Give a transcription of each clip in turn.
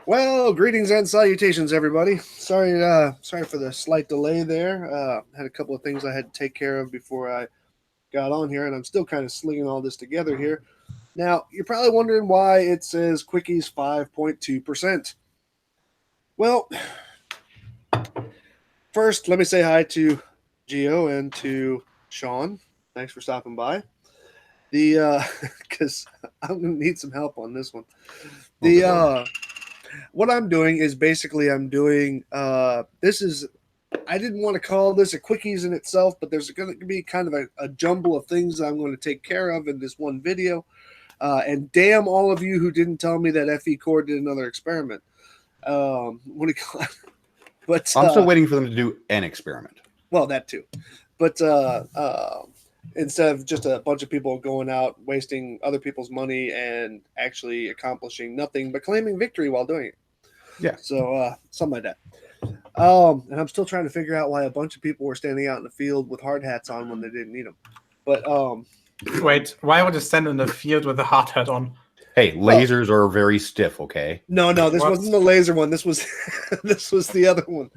Well, greetings and salutations, everybody. Sorry for the slight delay there. Had a couple of things I had to take care of before I got on here, and I'm still kind of slinging all this together here. Now, you're probably wondering why it says Quickies 5.2%. Well, first, let me say hi to Gio and to Sean. Thanks for stopping by. Because I'm gonna need some help on this one. What I'm doing is basically I'm doing this is I didn't want to call this a quickies in itself, but there's going to be kind of a jumble of things I'm going to take care of in this one video. And damn all of you who didn't tell me that FE Core did another experiment. What do you call it? But I'm still waiting for them to do an experiment. Well, that too. But instead of just a bunch of people going out wasting other people's money and actually accomplishing nothing but claiming victory while doing it. Yeah. So something like that. And I'm still trying to figure out why a bunch of people were standing out in the field with hard hats on when they didn't need them. But wait, why would you stand in the field with a hard hat on? Hey, lasers are very stiff. Okay. No, this wasn't the laser one. This was this was the other one.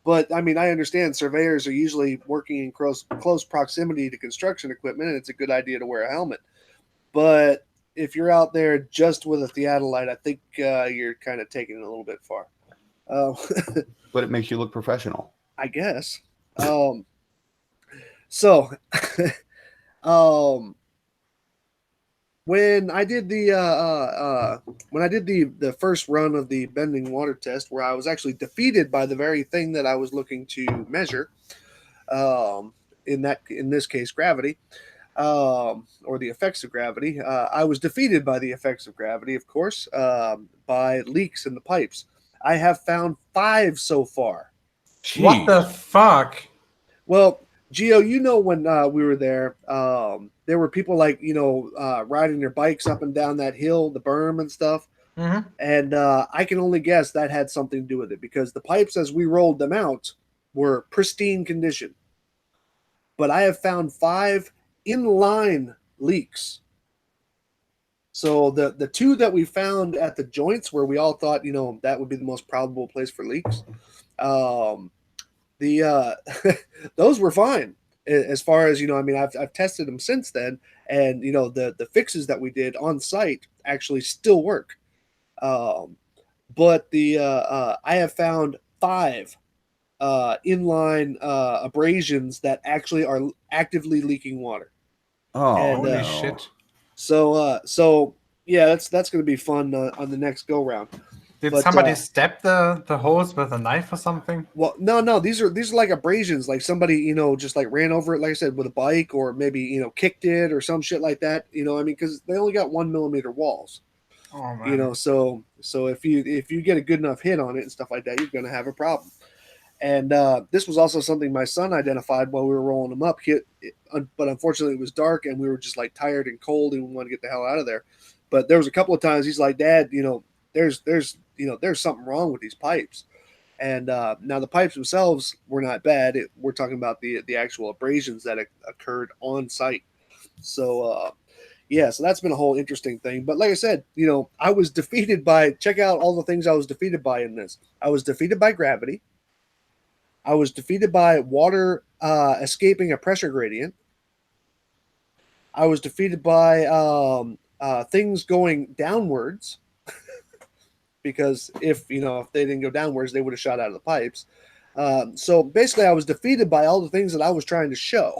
But I mean, I understand surveyors are usually working in close proximity to construction equipment, and it's a good idea to wear a helmet. But if you're out there just with a theodolite, I think you're kind of taking it a little bit far. But it makes you look professional, I guess. So, when I did the first run of the bending water test, where I was actually defeated by the very thing that I was looking to measure, in this case gravity, or the effects of gravity, I was defeated by the effects of gravity, of course, by leaks in the pipes. I have found 5 so far. Jeez. What the fuck? Well, Gio, you know when we were there, there were people riding their bikes up and down that hill, the berm and stuff. Mm-hmm. And I can only guess that had something to do with it because the pipes, as we rolled them out, were pristine condition. But I have found 5 inline leaks. So the 2 that we found at the joints where we all thought, that would be the most probable place for leaks, those were fine as far as I've tested them since then, and the fixes that we did on site actually still work. But I have found 5 inline abrasions that actually are actively leaking water. Oh, holy shit! So yeah, that's going to be fun on the next go round. Did somebody stab the hose with a knife or something? Well, no, these are like abrasions, like somebody just like ran over it, like I said, with a bike, or maybe kicked it or some shit like that. Because they only got 1 millimeter walls. Oh man. So if you get a good enough hit on it and stuff like that, you're going to have a problem. And this was also something my son identified while we were rolling them up. But unfortunately, it was dark and we were just like tired and cold and we wanted to get the hell out of there. But there was a couple of times he's like, "Dad, there's something wrong with these pipes." And now the pipes themselves were not bad. We're talking about the actual abrasions that occurred on site. So yeah, so that's been a whole interesting thing. But like I said, I was defeated by. Check out all the things I was defeated by in this. I was defeated by gravity. I was defeated by water escaping a pressure gradient. I was defeated by things going downwards. Because if they didn't go downwards, they would have shot out of the pipes. So basically, I was defeated by all the things that I was trying to show.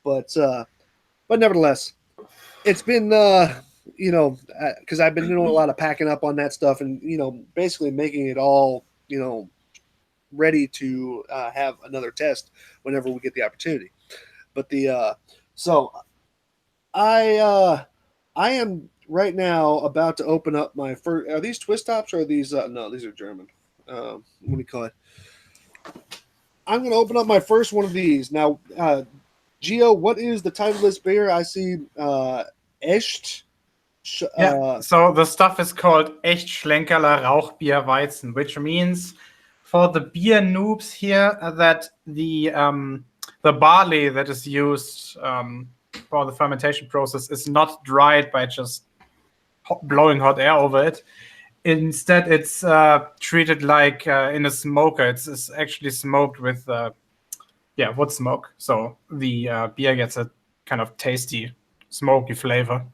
But nevertheless, it's been because I've been doing a lot of packing up on that stuff and basically making it all ready to have another test whenever we get the opportunity. But so I am right now about to open up my first. Are these twist tops or are these? No, these are German. What do you call it? I'm going to open up my first one of these now. Gio, what is the title of this beer? I see Echt. So the stuff is called Echt Schlenkerler Rauchbierweizen, which means for the beer noobs here that the barley that is used for the fermentation process is not dried by just blowing hot air over it. Instead, it's treated like in a smoker. It's actually smoked with wood smoke. So the beer gets a kind of tasty, smoky flavor.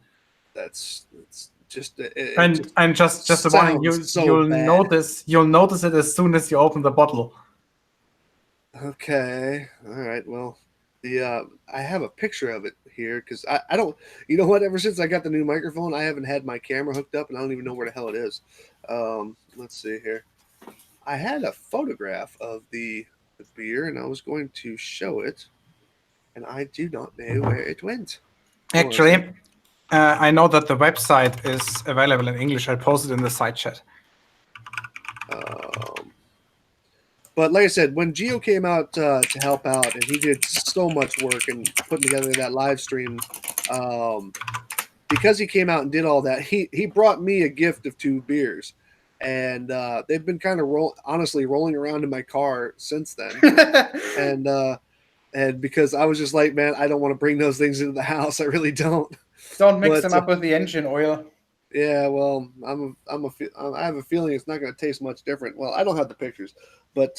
It's just And just a warning, you'll notice it as soon as you open the bottle. Okay, all right. Well, I have a picture of it here because I don't. You know what? Ever since I got the new microphone, I haven't had my camera hooked up, and I don't even know where the hell it is. Let's see here. I had a photograph of the beer, and I was going to show it, and I do not know where it went. Actually, I know that the website is available in English. I posted in the side chat. But like I said, when Gio came out to help out, and he did so much work and putting together that live stream, because he came out and did all that, he brought me a gift of 2 beers, and they've been kind of rolling around in my car since then, and because I was just like, man, I don't want to bring those things into the house. I really don't. Don't mix them up with the engine oil. Yeah, well, I have a feeling it's not going to taste much different. Well, I don't have the pictures, but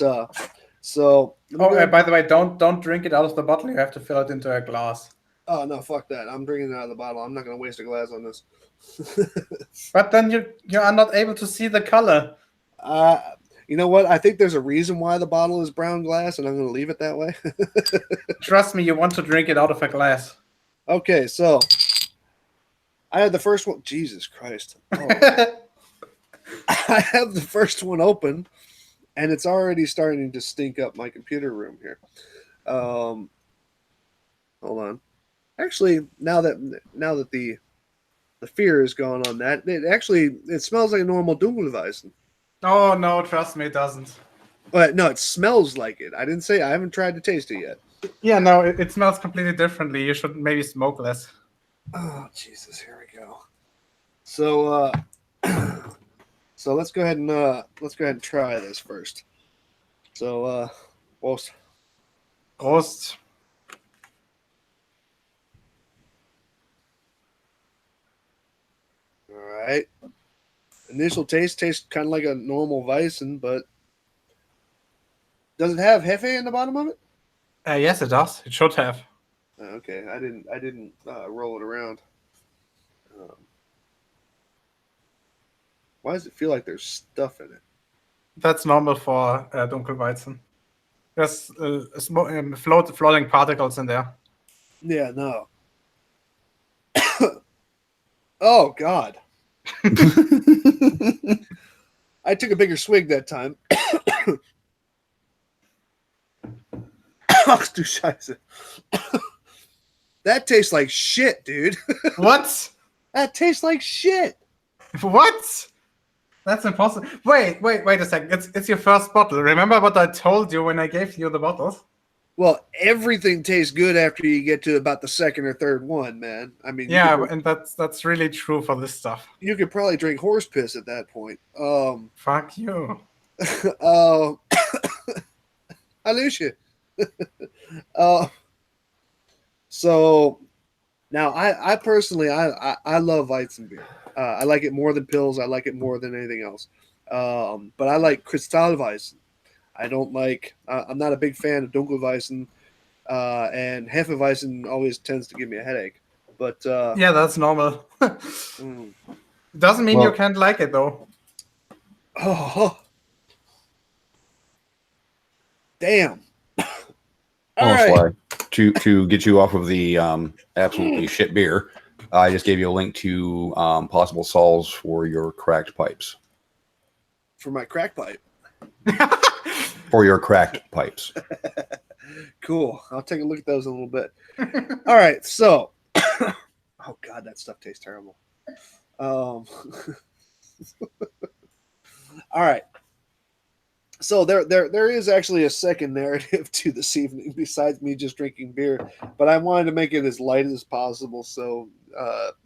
so. By the way, don't drink it out of the bottle. You have to fill it into a glass. Oh no, fuck that! I'm drinking it out of the bottle. I'm not going to waste a glass on this. But then you are not able to see the color. You know what? I think there's a reason why the bottle is brown glass, and I'm going to leave it that way. Trust me, you want to drink it out of a glass. Okay, so I had the first one. Jesus Christ! Oh. I have the first one open, and it's already starting to stink up my computer room here. Hold on. Actually, now that the fear is gone on that, it smells like a normal Dunkelweizen. Oh no, trust me, it doesn't. But no, it smells like it. I haven't tried to taste it yet. Yeah, no, it smells completely differently. You should maybe smoke less. Oh Jesus, here we go. So so let's go ahead and try this first. So Prost. Prost. All right. Initial taste tastes kind of like a normal Weizen, but does it have Hefe in the bottom of it? Yes, it does. It should have. Okay, I didn't roll it around. Why does it feel like there's stuff in it? That's normal for Dunkelweizen. There's floating particles in there. Yeah, no. Oh God. I took a bigger swig that time. Ach du Scheiße. That tastes like shit, dude. What? That tastes like shit. What? That's impossible. Wait a second. It's your first bottle. Remember what I told you when I gave you the bottles? Well, everything tastes good after you get to about the second or third one, man. I mean, yeah, and that's really true for this stuff. You could probably drink horse piss at that point. Fuck you. Alicia. So now I personally I love Weizenbier. I like it more than Pils. I like it more than anything else. But I like Kristallweizen. I don't like. I'm not a big fan of Dunkelweizen, and Hefeweizen always tends to give me a headache. But yeah, that's normal. Doesn't mean you can't like it though. Oh, damn! All right. To get you off of the absolutely shit beer, I just gave you a link to possible solves for your cracked pipes. For my crack pipe. For your cracked pipes. Cool. I'll take a look at those in a little bit. All right. So, oh God, that stuff tastes terrible. All right. So there is actually a second narrative to this evening besides me just drinking beer, but I wanted to make it as light as possible. So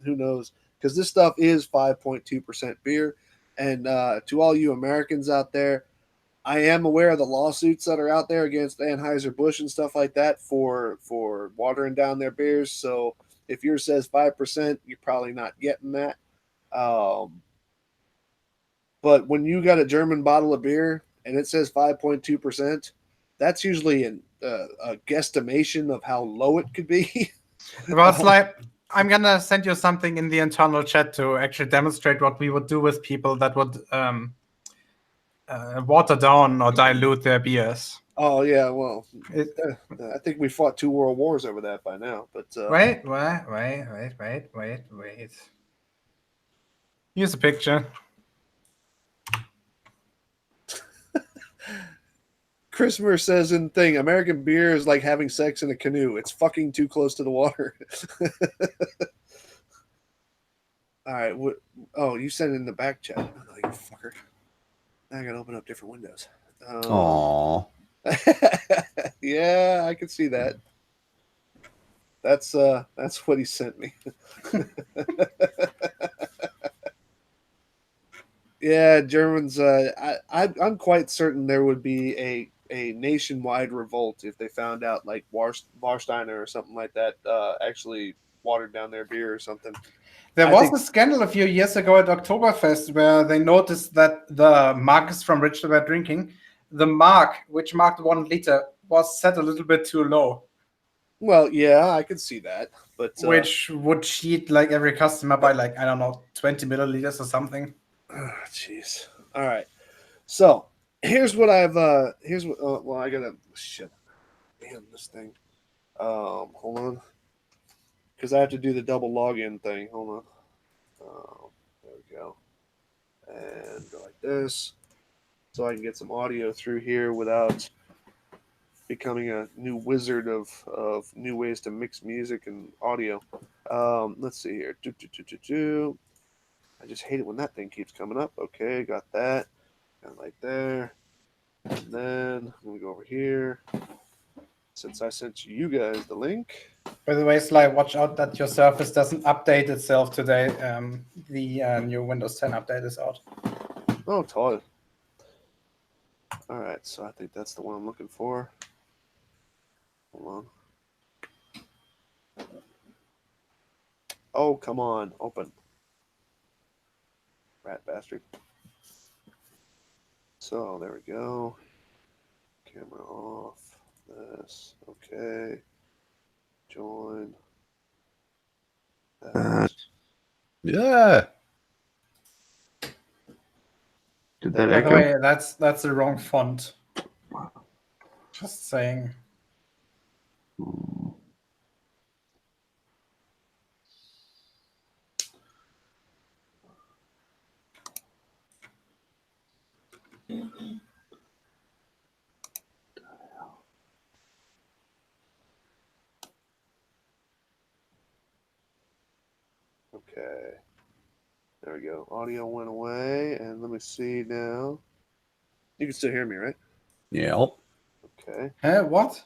who knows? Because this stuff is 5.2% beer, and to all you Americans out there, I am aware of the lawsuits that are out there against Anheuser-Busch and stuff like that for watering down their beers. So if yours says 5%, you're probably not getting that. But when you got a German bottle of beer and it says 5.2%, that's usually a guesstimation of how low it could be. Well, it's like, I'm gonna send you something in the internal chat to actually demonstrate what we would do with people that would water down or dilute their beers. Oh yeah, well, I think we fought 2 world wars over that by now. But Wait. Here's a picture. Christopher says in thing, American beer is like having sex in a canoe. It's fucking too close to the water. All right. Oh, you sent it in the back chat. Oh, you fucker. Now I gotta open up different windows. Aww. Yeah, I can see that. That's what he sent me. Yeah, Germans. I'm quite certain there would be a nationwide revolt if they found out like Warsteiner or something like that actually watered down their beer or something. There was a scandal a few years ago at Oktoberfest where they noticed that the mugs from which they were drinking, the mark, which marked 1 liter, was set a little bit too low. Well, yeah, I could see that, but which would cheat like every customer by like, I don't know, 20 milliliters or something. Jeez. All right. So here's what I've here's what well, I gotta shit. Damn this thing. Hold on. Because I have to do the double login thing. Hold on. There we go. And go like this. So I can get some audio through here without becoming a new wizard of new ways to mix music and audio. Let's see here. I just hate it when that thing keeps coming up. Okay, got that. Kind of like there. And then I'm going to go over here. Since I sent you guys the link. By the way, Sly, watch out that your Surface doesn't update itself today. The new Windows 10 update is out. Oh, toy. All right, so I think that's the one I'm looking for. Hold on. Oh, come on. Open. Rat bastard. So, there we go. Camera off. This. Okay. Join. That. Yeah. Did that By the echo? way, that's the wrong font. Just saying. Okay. There we go. Audio went away, and let me see now. You can still hear me, right? Yeah. Okay. What?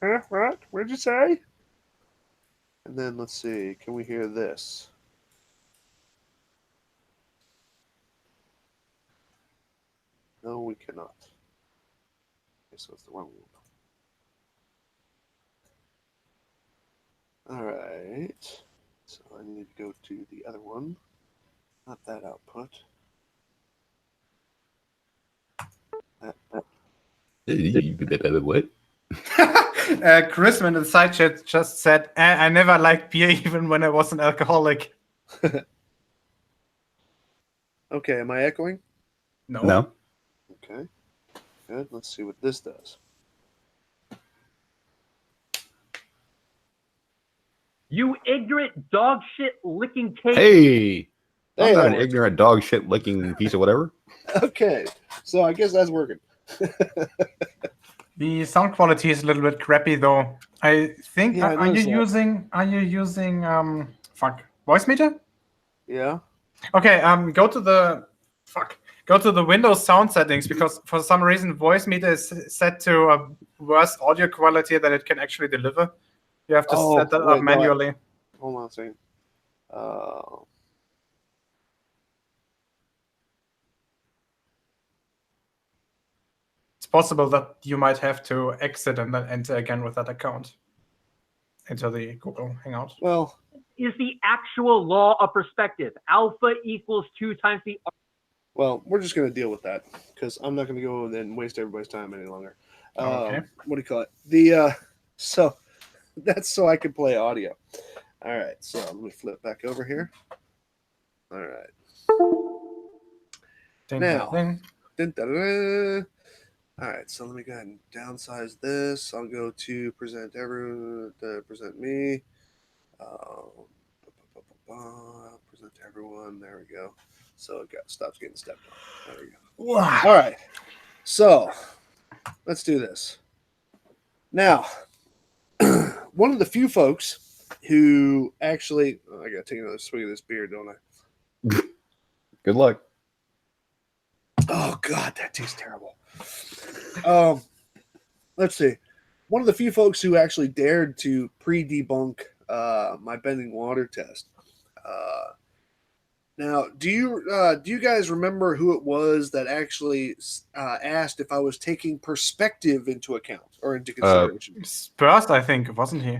Huh? What? What'd you say? And then let's see. Can we hear this? No, we cannot. Okay, so it's the wrong one. All right. So I need to go to the other one. Not that output. What? Chrisman in the side chat just said, I never liked beer even when I was an alcoholic. Okay, am I echoing? No. Okay. Good. Let's see what this does. You ignorant dog shit licking cake. Hey. I'm Hey, not that an works. ignorant dog shit licking piece of whatever. Okay. So I guess that's working. The sound quality is a little bit crappy though. I think Yeah, I are you noticed that. using voice meter? Yeah. Okay, go to the Windows sound settings because for some reason voice meter is set to a worse audio quality that it can actually deliver. You have to set that up manually. Hold on a second. It's possible that you might have to exit and then enter again with that account into the Google Hangout. Well, is the actual law of perspective. Alpha equals 2 times the. Well, we're just going to deal with that because I'm not going to go and waste everybody's time any longer. Okay. What do you call it? So that's so I can play audio. All right. So let me flip back over here. All right. Now. Dun, dun, dun. All right. So let me go ahead and downsize this. I'll go to present everyone. Present me. Present to everyone. There we go. So it stops getting stepped on. There we go. Wow. All right. So let's do this. Now, one of the few folks who actually, I got to take another swig of this beer, don't I? Good luck. Oh, God, that tastes terrible. Let's see. One of the few folks who actually dared to pre-debunk my bending water test. Now, do you guys remember who it was that actually asked if I was taking perspective into account or into consideration? Spurs, I think, wasn't he?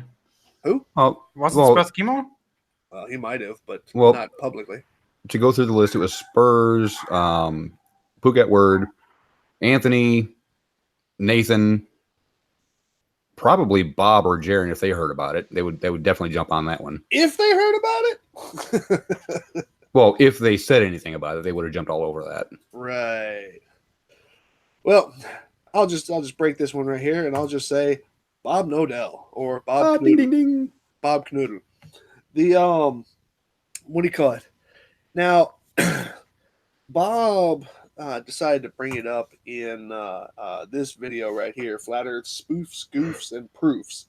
Who? Oh, Wasn't Spurs chemo? Well, he might have, but Well- not publicly. to go through the list, it was Spurs, Phuket Word, Anthony, Nathan, probably Bob or Jaron. If they heard about it, they would definitely jump on that one. If they heard about it. Well, if they said anything about it, they would have jumped all over that. Right. Well, I'll just break this one right here, and I'll just say Bob Nodell or Bob Ding, Knoodle. ding, ding. Bob Knoodle. The what do you call it? Now, Bob decided to bring it up in this video right here: Flat Earth spoofs, goofs, and proofs.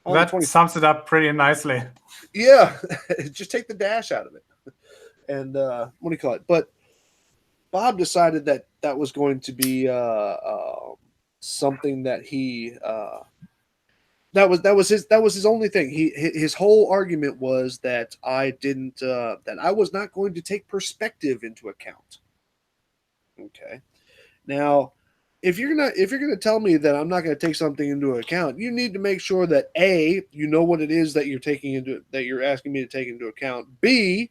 On the That 20 sums it up pretty nicely. Yeah, just take the dash out of it. And what do you call it? But Bob decided that was going to be something that he that was his only thing. His whole argument was that I didn't that I was not going to take perspective into account. Okay, now if you're gonna tell me that I'm not going to take something into account, you need to make sure that A, you know what it is that you're asking me to take into account. B,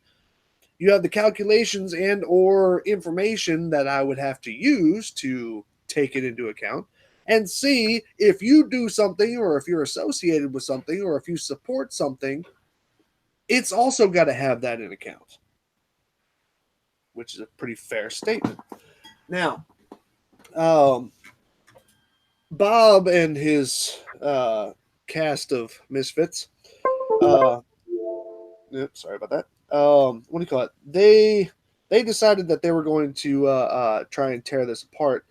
you have the calculations and or information that I would have to use to take it into account. And C, if you do something or if you're associated with something or if you support something, it's also got to have that in account, which is a pretty fair statement. Now, Bob and his cast of misfits, sorry about that. What do you call it? They decided that they were going to try and tear this apart.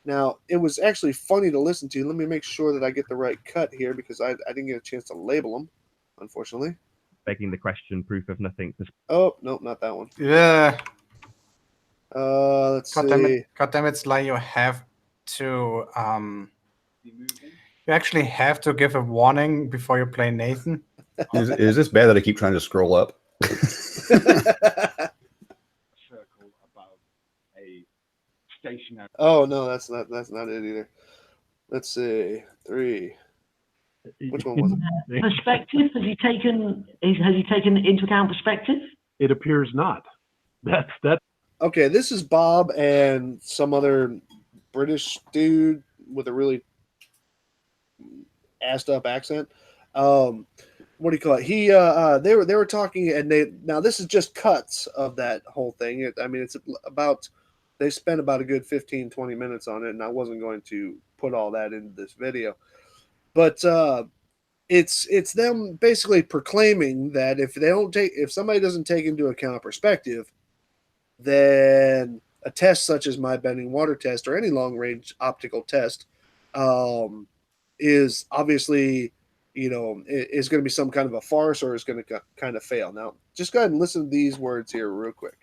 Now, it was actually funny to listen to. Let me make sure that I get the right cut here because I didn't get a chance to label them, unfortunately. Begging the question, proof of nothing. Oh, nope, not that one. Yeah. Let's God see. damn it, Sly, you have to you actually have to give a warning before you play Nathan. Is this bad that I keep trying to scroll up? Circle above a stationary. Oh no, that's not it either. Let's see. 3. Which one was it? Perspective? Has he taken into account perspective? It appears not. That's Okay, this is Bob and some other British dude with a really assed up accent. What do you call it? They were talking, and now this is just cuts of that whole thing. It's about, they spent about a good 15-20 minutes on it, and I wasn't going to put all that into this video, but it's them basically proclaiming that if somebody doesn't take into account perspective, then a test such as my bending water test or any long range optical test is obviously, is going to be some kind of a farce or is going to kind of fail. Now, just go ahead and listen to these words here real quick.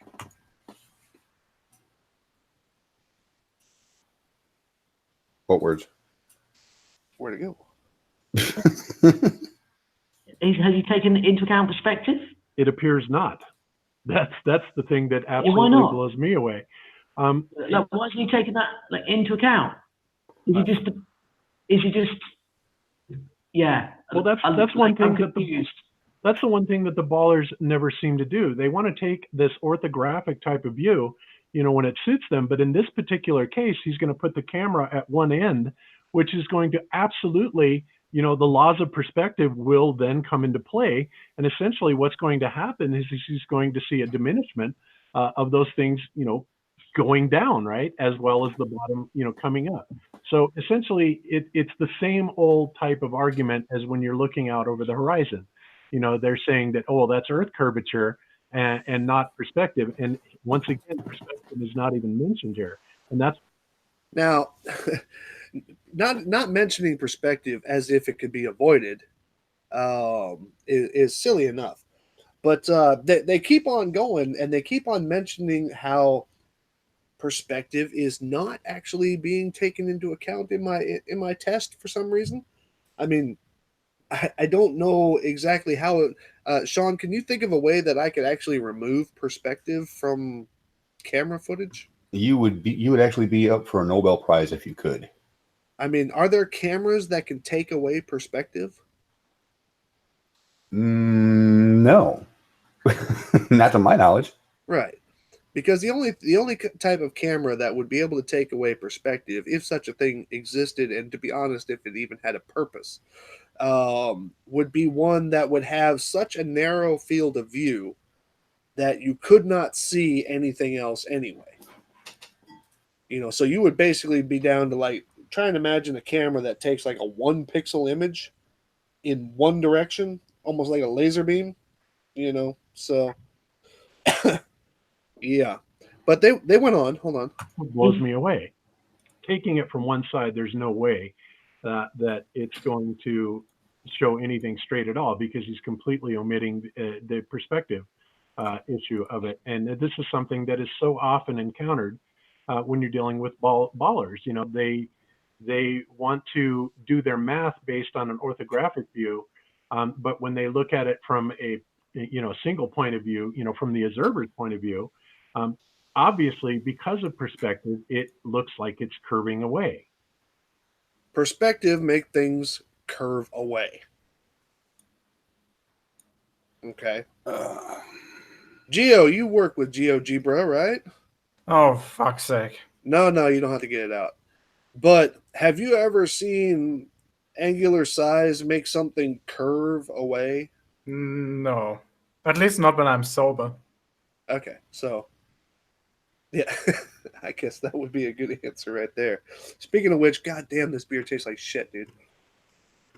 What words? Where'd it go? Has he taken into account perspective? it appears not. That's the thing that why absolutely not? blows me away. Why isn't he taking that into account? Is he just? Yeah. Well, that's I'm one thing that confused. That's the one thing that the ballers never seem to do. They want to take this orthographic type of view, when it suits them. But in this particular case, he's going to put the camera at one end, which is going to absolutely, the laws of perspective will then come into play. And essentially what's going to happen is he's going to see a diminishment of those things, going down, right, as well as the bottom, coming up. So essentially, it's the same old type of argument as when you're looking out over the horizon. They're saying that, oh, that's Earth curvature and not perspective. And once again, perspective is not even mentioned here. And that's now not mentioning perspective as if it could be avoided is silly enough. But they keep on going, and they keep on mentioning how perspective is not actually being taken into account in my test for some reason. I mean, I don't know exactly how. Sean, can you think of a way that I could actually remove perspective from camera footage? You would actually be up for a Nobel Prize if you could. I mean, are there cameras that can take away perspective? No, not to my knowledge. Right. Because the only type of camera that would be able to take away perspective, if such a thing existed, and to be honest, if it even had a purpose, would be one that would have such a narrow field of view that you could not see anything else anyway. So you would basically be down to like try and imagine a camera that takes like a 1 pixel image in one direction, almost like a laser beam, so yeah. But they went on. Hold on. what blows me away. Taking it from one side, there's no way that it's going to show anything straight at all, because he's completely omitting the perspective issue of it. And this is something that is so often encountered when you're dealing with ballers. They want to do their math based on an orthographic view, but when they look at it from a single point of view, from the observer's point of view, obviously because of perspective, it looks like it's curving away. Perspective make things curve away. Okay. Geo, you work with GeoGebra, right? Oh, fuck's sake. No, you don't have to get it out. But have you ever seen angular size make something curve away? No. At least not when I'm sober. Okay, so yeah, I guess that would be a good answer right there. Speaking of which, goddamn, this beer tastes like shit, dude.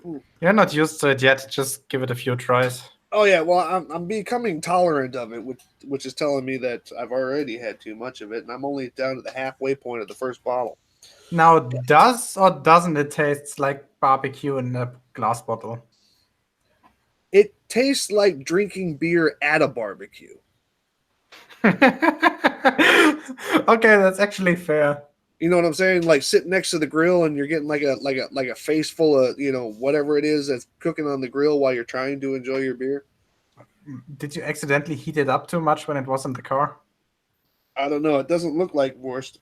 Ooh. You're not used to it yet. Just give it a few tries. Oh yeah, well, I'm becoming tolerant of it, which is telling me that I've already had too much of it, and I'm only down to the halfway point of the first bottle. Now, does or doesn't it taste like barbecue in a glass bottle? It tastes like drinking beer at a barbecue. Okay, that's actually fair. You know what I'm saying? Like sitting next to the grill and you're getting like a face full of whatever it is that's cooking on the grill while you're trying to enjoy your beer. Did you accidentally heat it up too much when it was in the car? I don't know. It doesn't look like Wurst.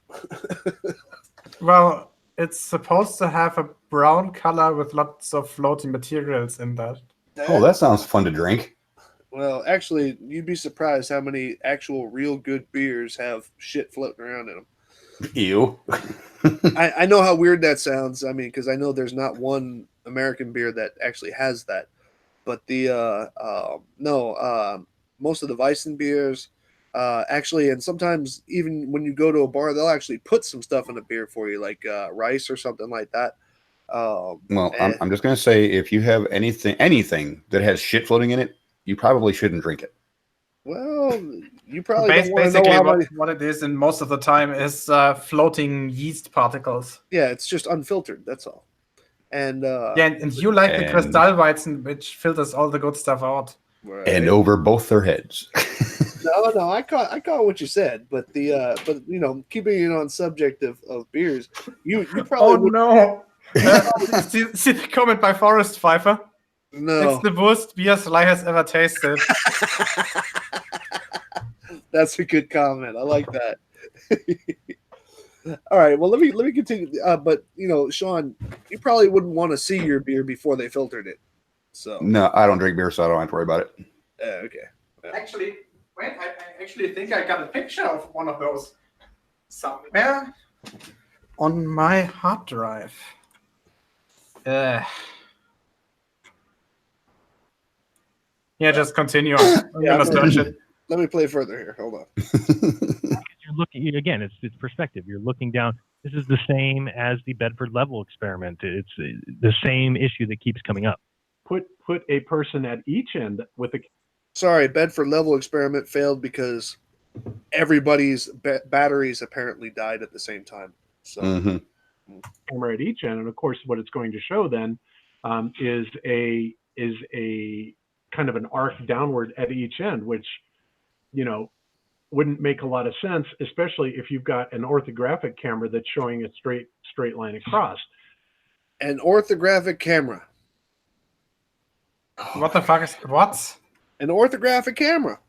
Well, it's supposed to have a brown color with lots of floating materials in that. Oh, that sounds fun to drink. Well, actually, you'd be surprised how many actual real good beers have shit floating around in them. Ew. I know how weird that sounds. I mean, because I know there's not one American beer that actually has that. But most of the Weissen beers, actually, and sometimes even when you go to a bar, they'll actually put some stuff in a beer for you, like rice or something like that. I'm just going to say, if you have anything that has shit floating in it, you probably shouldn't drink it. Well, you probably don't want to basically know how what it is, and most of the time is floating yeast particles. Yeah, it's just unfiltered. That's all. And and you like the Kristallweizen, which filters all the good stuff out. Right. And over both their heads. No, I caught what you said, but keeping it on subject of beers, you probably no. See the comment by Forest Pfeiffer? No. It's the worst beer Sly has ever tasted. That's a good comment. I like that. All right, well let me continue. But Sean, you probably wouldn't want to see your beer before they filtered it. So No, I don't drink beer, so I don't have to worry about it. okay. Actually, wait, I actually think I got a picture of one of those somewhere on my hard drive. Yeah, just continue on. I'm Yeah, gonna search it. Let me play further here. Hold on. You're looking again. It's perspective. You're looking down. This is the same as the Bedford level experiment. It's the same issue that keeps coming up. Put a person at each end with a Sorry, Bedford level experiment failed because everybody's batteries apparently died at the same time. So camera at each end, and of course, what it's going to show then is a kind of an arc downward at each end, which wouldn't make a lot of sense, especially if you've got an orthographic camera that's showing a straight line across. An orthographic camera. What the fuck is what? An orthographic camera.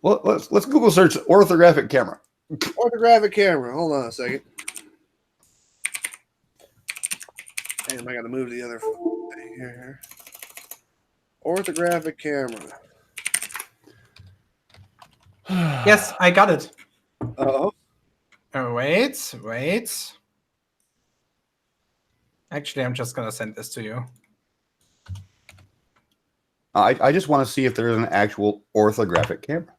Well, let's Google search orthographic camera. Orthographic camera. Hold on a second. Damn, I got to move the other thing here. Orthographic camera. Yes, I got it. Oh. Wait. Actually, I'm just gonna send this to you. I just want to see if there is an actual orthographic camera,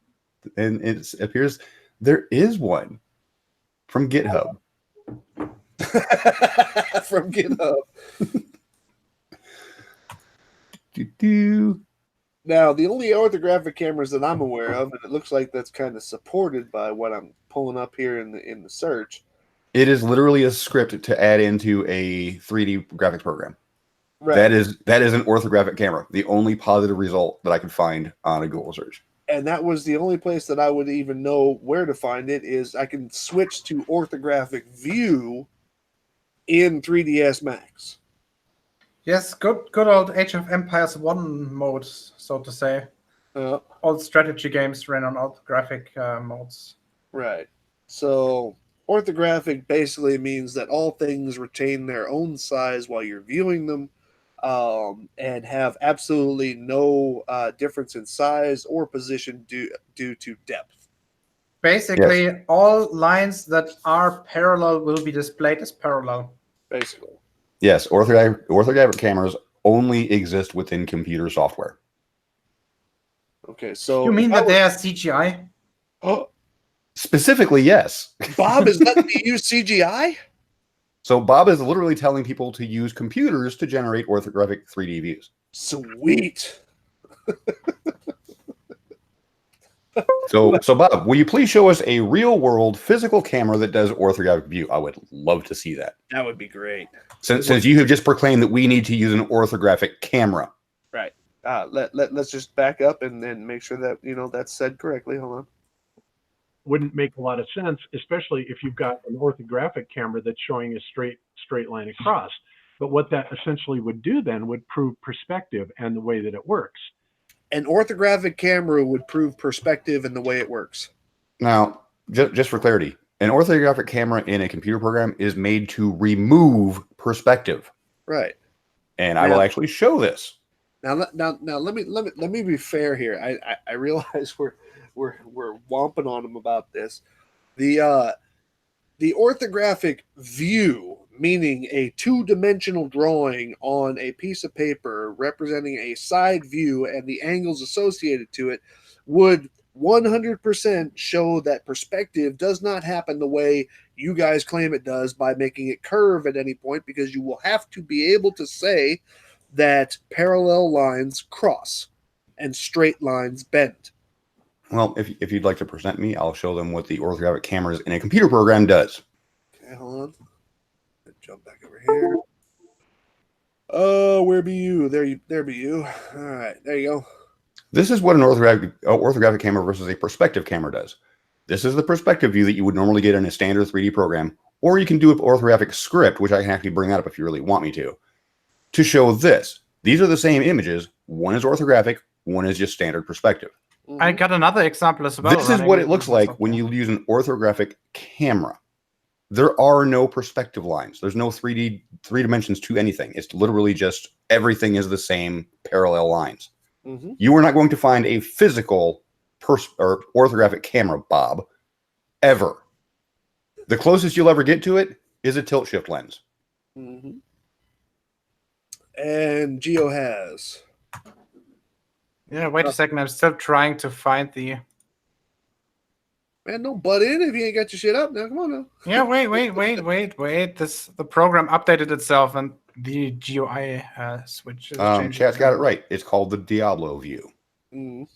and it appears there is one from GitHub. From GitHub. Now, the only orthographic cameras that I'm aware of, and it looks like that's kind of supported by what I'm pulling up here in the search. It is literally a script to add into a 3D graphics program. Right. That is an orthographic camera. The only positive result that I could find on a Google search. And that was the only place that I would even know where to find it. Is I can switch to orthographic view in 3ds Max. Yes, good old Age of Empires 1 mode, so to say. All strategy games ran on orthographic modes. Right. So orthographic basically means that all things retain their own size while you're viewing them, and have absolutely no difference in size or position due to depth. Basically, Yes. all lines that are parallel will be displayed as parallel. Basically. Yes, orthographic cameras only exist within computer software. Okay, so You mean that they are CGI? Oh, Specifically, yes. Bob is letting me use CGI? So Bob is literally telling people to use computers to generate orthographic 3D views. Sweet. So Bob, will you please show us a real-world physical camera that does orthographic view? I would love to see that. That would be great. Since you have just proclaimed that we need to use an orthographic camera. Right. Let's just back up and then make sure that that's said correctly. Hold on. Wouldn't make a lot of sense, especially if you've got an orthographic camera that's showing a straight line across. But what that essentially would do then would prove perspective and the way that it works. An orthographic camera would prove perspective in the way it works. Now, just for clarity, an orthographic camera in a computer program is made to remove perspective. Right. And I will actually show this. Now let me be fair here. I realize we're womping on them about this. The orthographic view, meaning a two-dimensional drawing on a piece of paper representing a side view and the angles associated to it, would 100% show that perspective does not happen the way you guys claim it does by making it curve at any point, because you will have to be able to say that parallel lines cross and straight lines bend. Well, if you'd like to present me, I'll show them what the orthographic cameras in a computer program does. Okay, hold on. Jump back over here. Oh, where be you? There be you. All right, there you go. This is what an orthographic camera versus a perspective camera does. This is the perspective view that you would normally get in a standard 3D program, or you can do an orthographic script, which I can actually bring that up if you really want me to show this. These are the same images. One is orthographic, one is just standard perspective. I got another example as well. This is what it looks like when you use an orthographic camera. There are no perspective lines. There's no three dimensions to anything. It's literally just everything is the same parallel lines. Mm-hmm. You are not going to find a physical or orthographic camera, Bob, ever. The closest you'll ever get to it is a tilt shift lens. Mm-hmm. And Geo has. Yeah, wait a second. I'm still trying to find the. Man, don't butt in if you ain't got your shit up now. Come on now. Yeah, wait. The program updated itself and the GUI switch. Chat's got it right. It's called the Diablo view. Mm.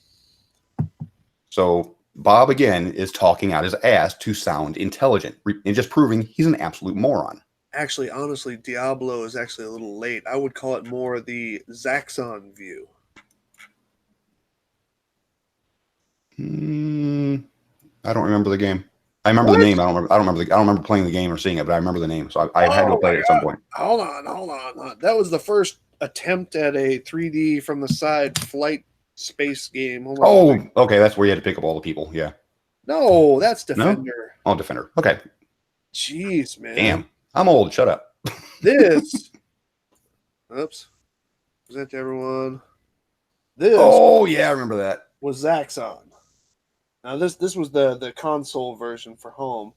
So Bob again is talking out his ass to sound intelligent and just proving he's an absolute moron. Actually, honestly, Diablo is actually a little late. I would call it more the Zaxxon view. I don't remember the game. I remember the name. I don't remember playing the game or seeing it, but I remember the name. So I had to play it at some point. Hold on. That was the first attempt at a 3D from the side flight space game. Okay, that's where you had to pick up all the people. Yeah. No, that's Defender. No? Oh, Defender. Okay. Jeez, man. Damn. I'm old. Shut up. This. Oops. Present to everyone. This. Oh, yeah, I remember that. Was Zaxxon. Now this was the console version for home,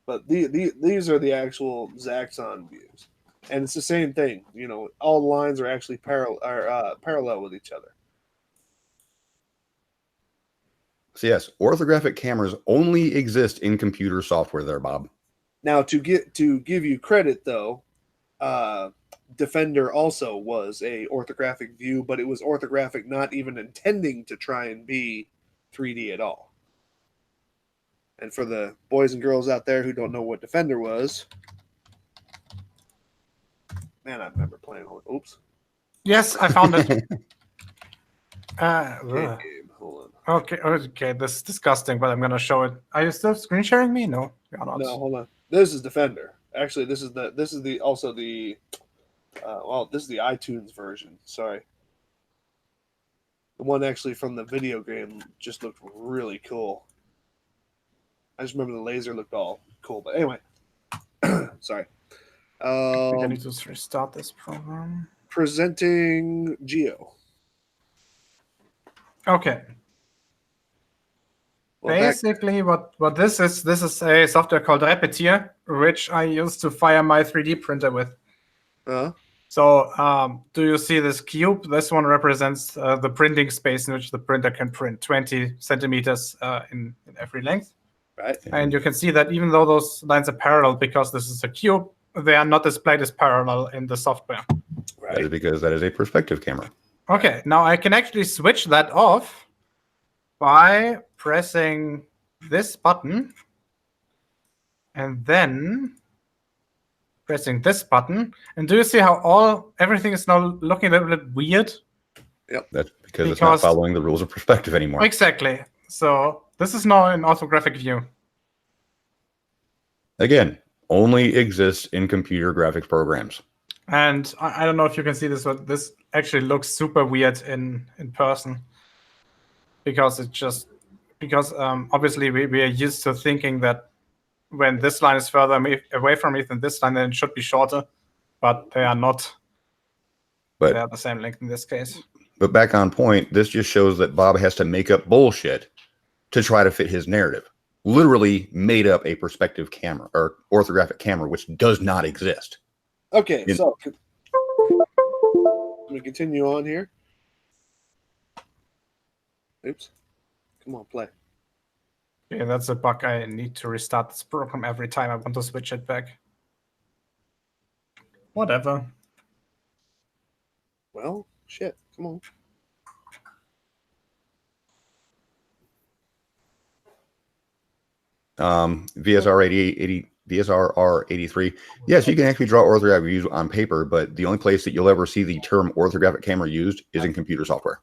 but these are the actual Zaxxon views, and it's the same thing. You know, all the lines are actually parallel with each other. So yes, orthographic cameras only exist in computer software. There, Bob. Now to give you credit though, Defender also was a orthographic view, but it was orthographic, not even intending to try and be 3D at all. And for the boys and girls out there who don't know what Defender was, man, I remember playing. Oops. Yes, I found it. Hold on. Okay, this is disgusting, but I'm gonna show it. Are you still screen sharing me? No, you're not. No, hold on. This is Defender. Actually, this is the iTunes version. Sorry. The one actually from the video game just looked really cool. I just remember the laser looked all cool. But anyway, sorry. I think I need to restart this program. Presenting Geo. Okay. Well, basically, what this is a software called Repetier, which I use to fire my 3D printer with. So, do you see this cube? This one represents the printing space in which the printer can print 20 centimeters in every length. Right. And you can see that even though those lines are parallel, because this is a cube, they are not displayed as parallel in the software. Right. That is because that is a perspective camera. Okay, now I can actually switch that off by pressing this button and then pressing this button. And do you see how everything is now looking a little bit weird? Yep. That's because it's not following the rules of perspective anymore. Exactly. So this is now an orthographic view. Again, only exists in computer graphics programs. And I don't know if you can see this, but this actually looks super weird in person. Because obviously we are used to thinking that when this line is further away from me than this line, then it should be shorter. But they are not. But they are the same length in this case. But back on point, this just shows that Bob has to make up bullshit to try to fit his narrative. Literally made up a perspective camera or orthographic camera, which does not exist. Okay, so let me continue on here. Oops. Come on, play. Yeah, that's a bug. I need to restart this program every time I want to switch it back. Whatever. Well, shit. Come on. VSRR 83. Yes, you can actually draw orthographic views on paper, but the only place that you'll ever see the term orthographic camera used is in computer software.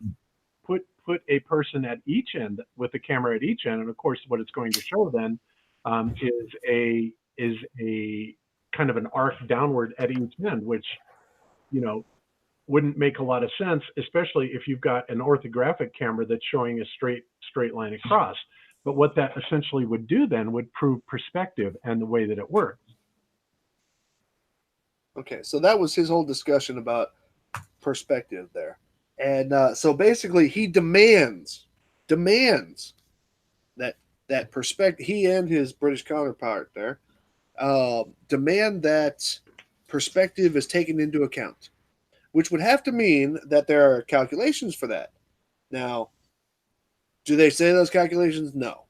Put a person at each end with the camera at each end, and of course, what it's going to show then is a kind of an arc downward at each end, which wouldn't make a lot of sense, especially if you've got an orthographic camera that's showing a straight line across. But what that essentially would do then would prove perspective and the way that it works. Okay, so that was his whole discussion about perspective there. And so basically he demands that perspective, he and his British counterpart there, demand that perspective is taken into account, which would have to mean that there are calculations for that. Now, do they say those calculations? No.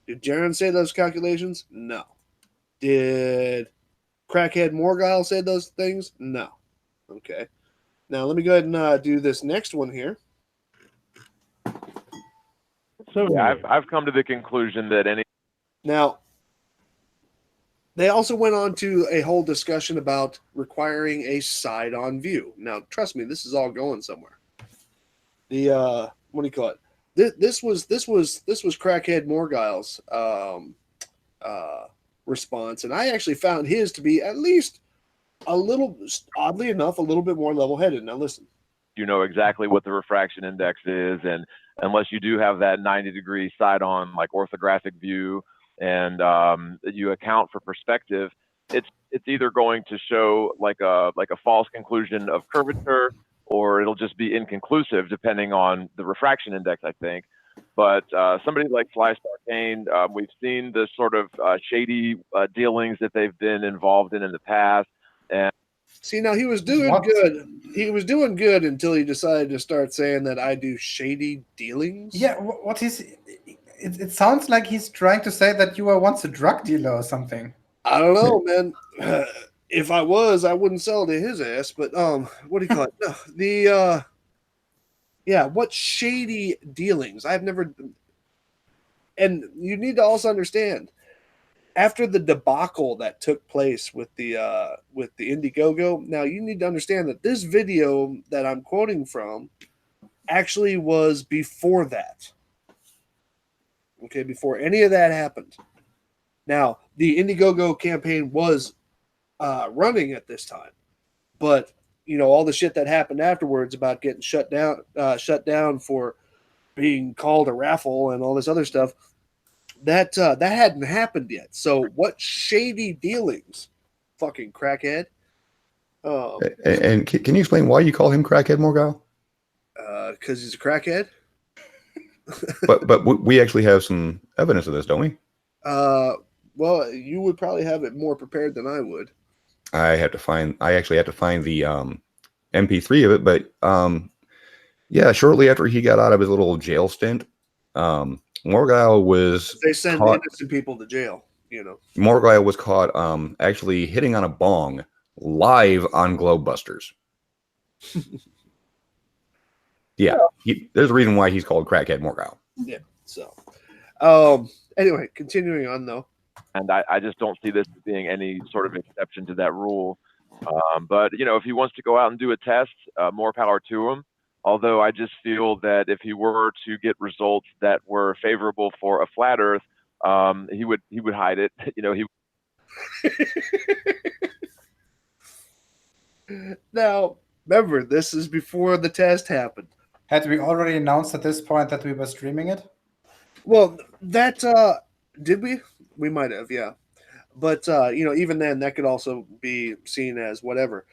Did Jaron say those calculations? No. Did Crackhead Morgile say those things? No. Okay. Now, let me go ahead and do this next one here. So Yeah, I've come to the conclusion that any. Now, they also went on to a whole discussion about requiring a side-on view. Now, trust me, this is all going somewhere. The what do you call it? This was Crackhead Morgile's response, and I actually found his to be at least a little, oddly enough, a little bit more level-headed. Now, listen. You know exactly what the refraction index is, and unless you do have that 90-degree side-on like orthographic view, and you account for perspective, it's either going to show like a false conclusion of curvature, or it'll just be inconclusive depending on the refraction index, I think. But somebody like Fly Sparkane, we've seen the sort of shady dealings that they've been involved in the past, and see, now he was doing good. He was doing good until he decided to start saying that I do shady dealings. Yeah, what he's it sounds like he's trying to say that you were once a drug dealer or something. I don't know, man. If I was, I wouldn't sell to his ass. But what do you call it? No, the yeah, what shady dealings? I've never. And you need to also understand, after the debacle that took place with the Indiegogo, now you need to understand that this video that I'm quoting from actually was before that. Okay, before any of that happened. Now, the Indiegogo campaign was running at this time, but you know all the shit that happened afterwards about getting shut down for being called a raffle and all this other stuff. That hadn't happened yet. So what shady dealings, fucking crackhead? And can you explain why you call him Crackhead Morgile? Because he's a crackhead. but we actually have some evidence of this, don't we? Well, you would probably have it more prepared than I would. I actually have to find the MP3 of it, but yeah, shortly after he got out of his little jail stint, Morgile was they send innocent people to jail, you know. Morgile was caught actually hitting on a bong live on Globebusters. Yeah, there's a reason why he's called Crackhead Morgile. Yeah. So, anyway, continuing on though. And I just don't see this being any sort of exception to that rule. But you know, if he wants to go out and do a test, more power to him. Although I just feel that if he were to get results that were favorable for a flat Earth, he would hide it. You know, he. Now, remember, this is before the test happened. Had we already announced at this point that we were streaming it? Well, that did we? We might have, yeah. But you know, even then, that could also be seen as whatever.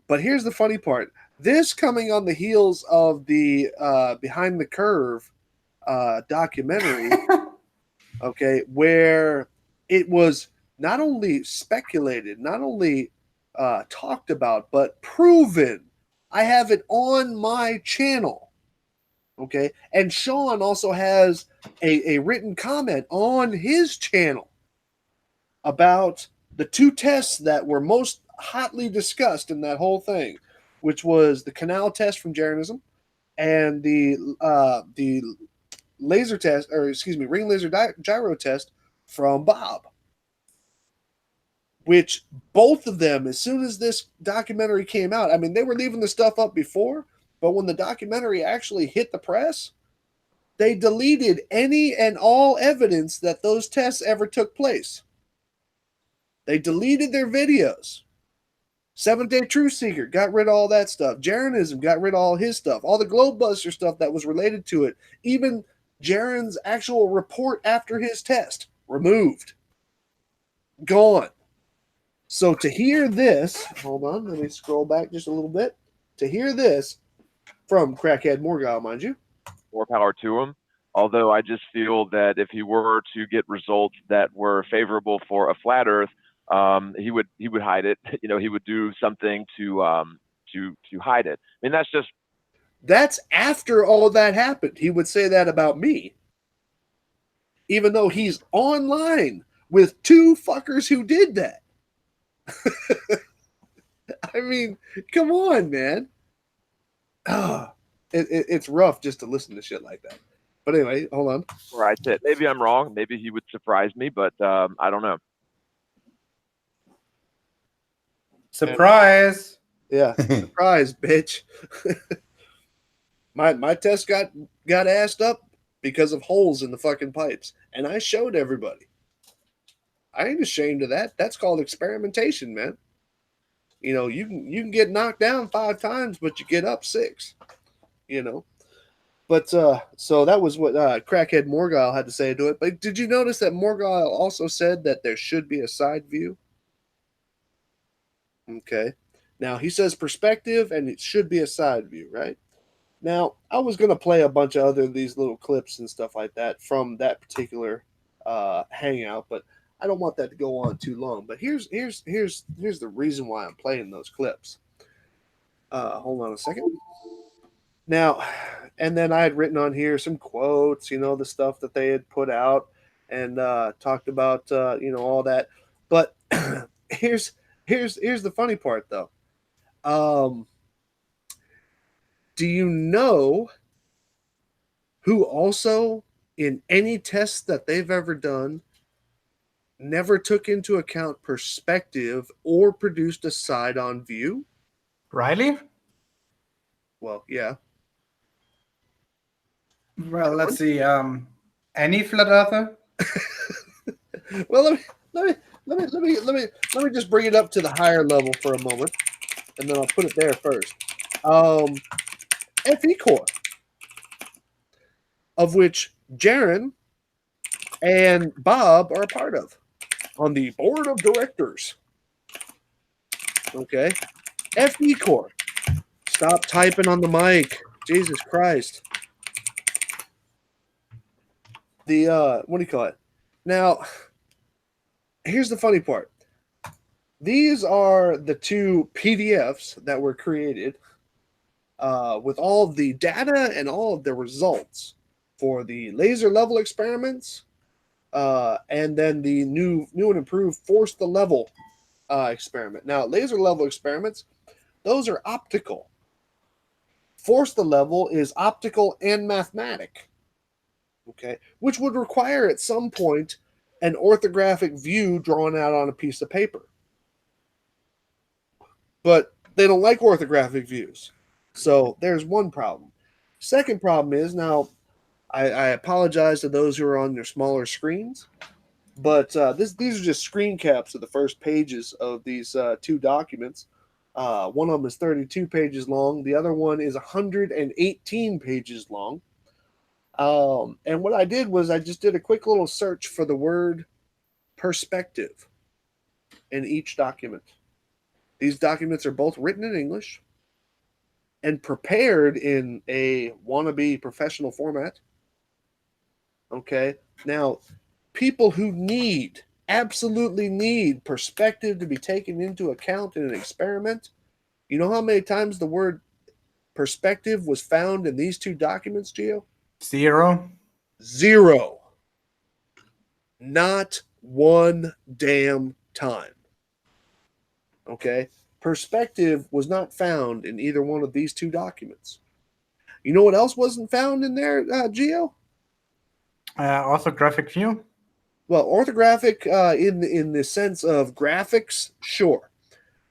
But here's the funny part. This coming on the heels of the Behind the Curve documentary, okay, where it was not only speculated, not only talked about, but proven. I have it on my channel, okay? And Sean also has a written comment on his channel about the two tests that were most hotly discussed in that whole thing, which was the canal test from Jeranism and the laser test, or excuse me, ring laser gyro test from Bob. Which both of them, as soon as this documentary came out, I mean, they were leaving the stuff up before, but when the documentary actually hit the press, they deleted any and all evidence that those tests ever took place. They deleted their videos. Seventh Day Truth Seeker got rid of all that stuff. Jeranism got rid of all his stuff. All the Globebuster stuff that was related to it. Even Jaren's actual report after his test. Removed. Gone. So to hear this, hold on, let me scroll back just a little bit. To hear this from Crackhead Morgile, mind you. More power to him. Although I just feel that if he were to get results that were favorable for a flat Earth, he would hide it. You know, he would do something to hide it. I mean, that's after all that happened. He would say that about me, even though he's online with two fuckers who did that. I mean, come on, man. It's rough just to listen to shit like that. But anyway, hold on. where I sit. Maybe I'm wrong. Maybe he would surprise me, but I don't know. Surprise! Yeah, surprise, bitch. My test got assed up because of holes in the fucking pipes, and I showed everybody. I ain't ashamed of that. That's called experimentation, man. You know, you can get knocked down 5 times, but you get up 6. You know, but so that was what Crackhead Morgile had to say to it. But did you notice that Morgile also said that there should be a side view? Okay. Now he says perspective, and it should be a side view, right? Now I was gonna play a bunch of other these little clips and stuff like that from that particular hangout, but I don't want that to go on too long. But here's the reason why I'm playing those clips. Hold on a second. Now, and then I had written on here some quotes, you know, the stuff that they had put out and talked about, you know, all that. But here's the funny part, though. Do you know who also, in any tests that they've ever done, never took into account perspective or produced a side-on view? Riley? Well, yeah. Well, let's see. Any flat earther? Well, let me just bring it up to the higher level for a moment, and then I'll put it there first. FE Core, of which Jaron and Bob are a part of, on the board of directors. Okay, FE Core. Stop typing on the mic. Jesus Christ. The what do you call it? Now, here's the funny part. These are the 2 PDFs that were created with all of the data and all of the results for the laser level experiments, and then the new and improved force the level experiment. Now, laser level experiments, those are optical. Force the level is optical and mathematic. Okay, which would require at some point an orthographic view drawn out on a piece of paper. But they don't like orthographic views. So there's one problem. Second problem is, now I apologize to those who are on their smaller screens, but these are just screen caps of the first pages of these 2 documents. One of them is 32 pages long. The other one is 118 pages long. And what I did was I just did a quick little search for the word perspective in each document. These documents are both written in English and prepared in a wannabe professional format. Okay. Now, people who absolutely need perspective to be taken into account in an experiment, you know how many times the word perspective was found in these 2 documents, Gio? 0. 0. Not one damn time. Okay? Perspective was not found in either one of these 2 documents. You know what else wasn't found in there, Gio? Orthographic view? Well, orthographic in the sense of graphics, sure.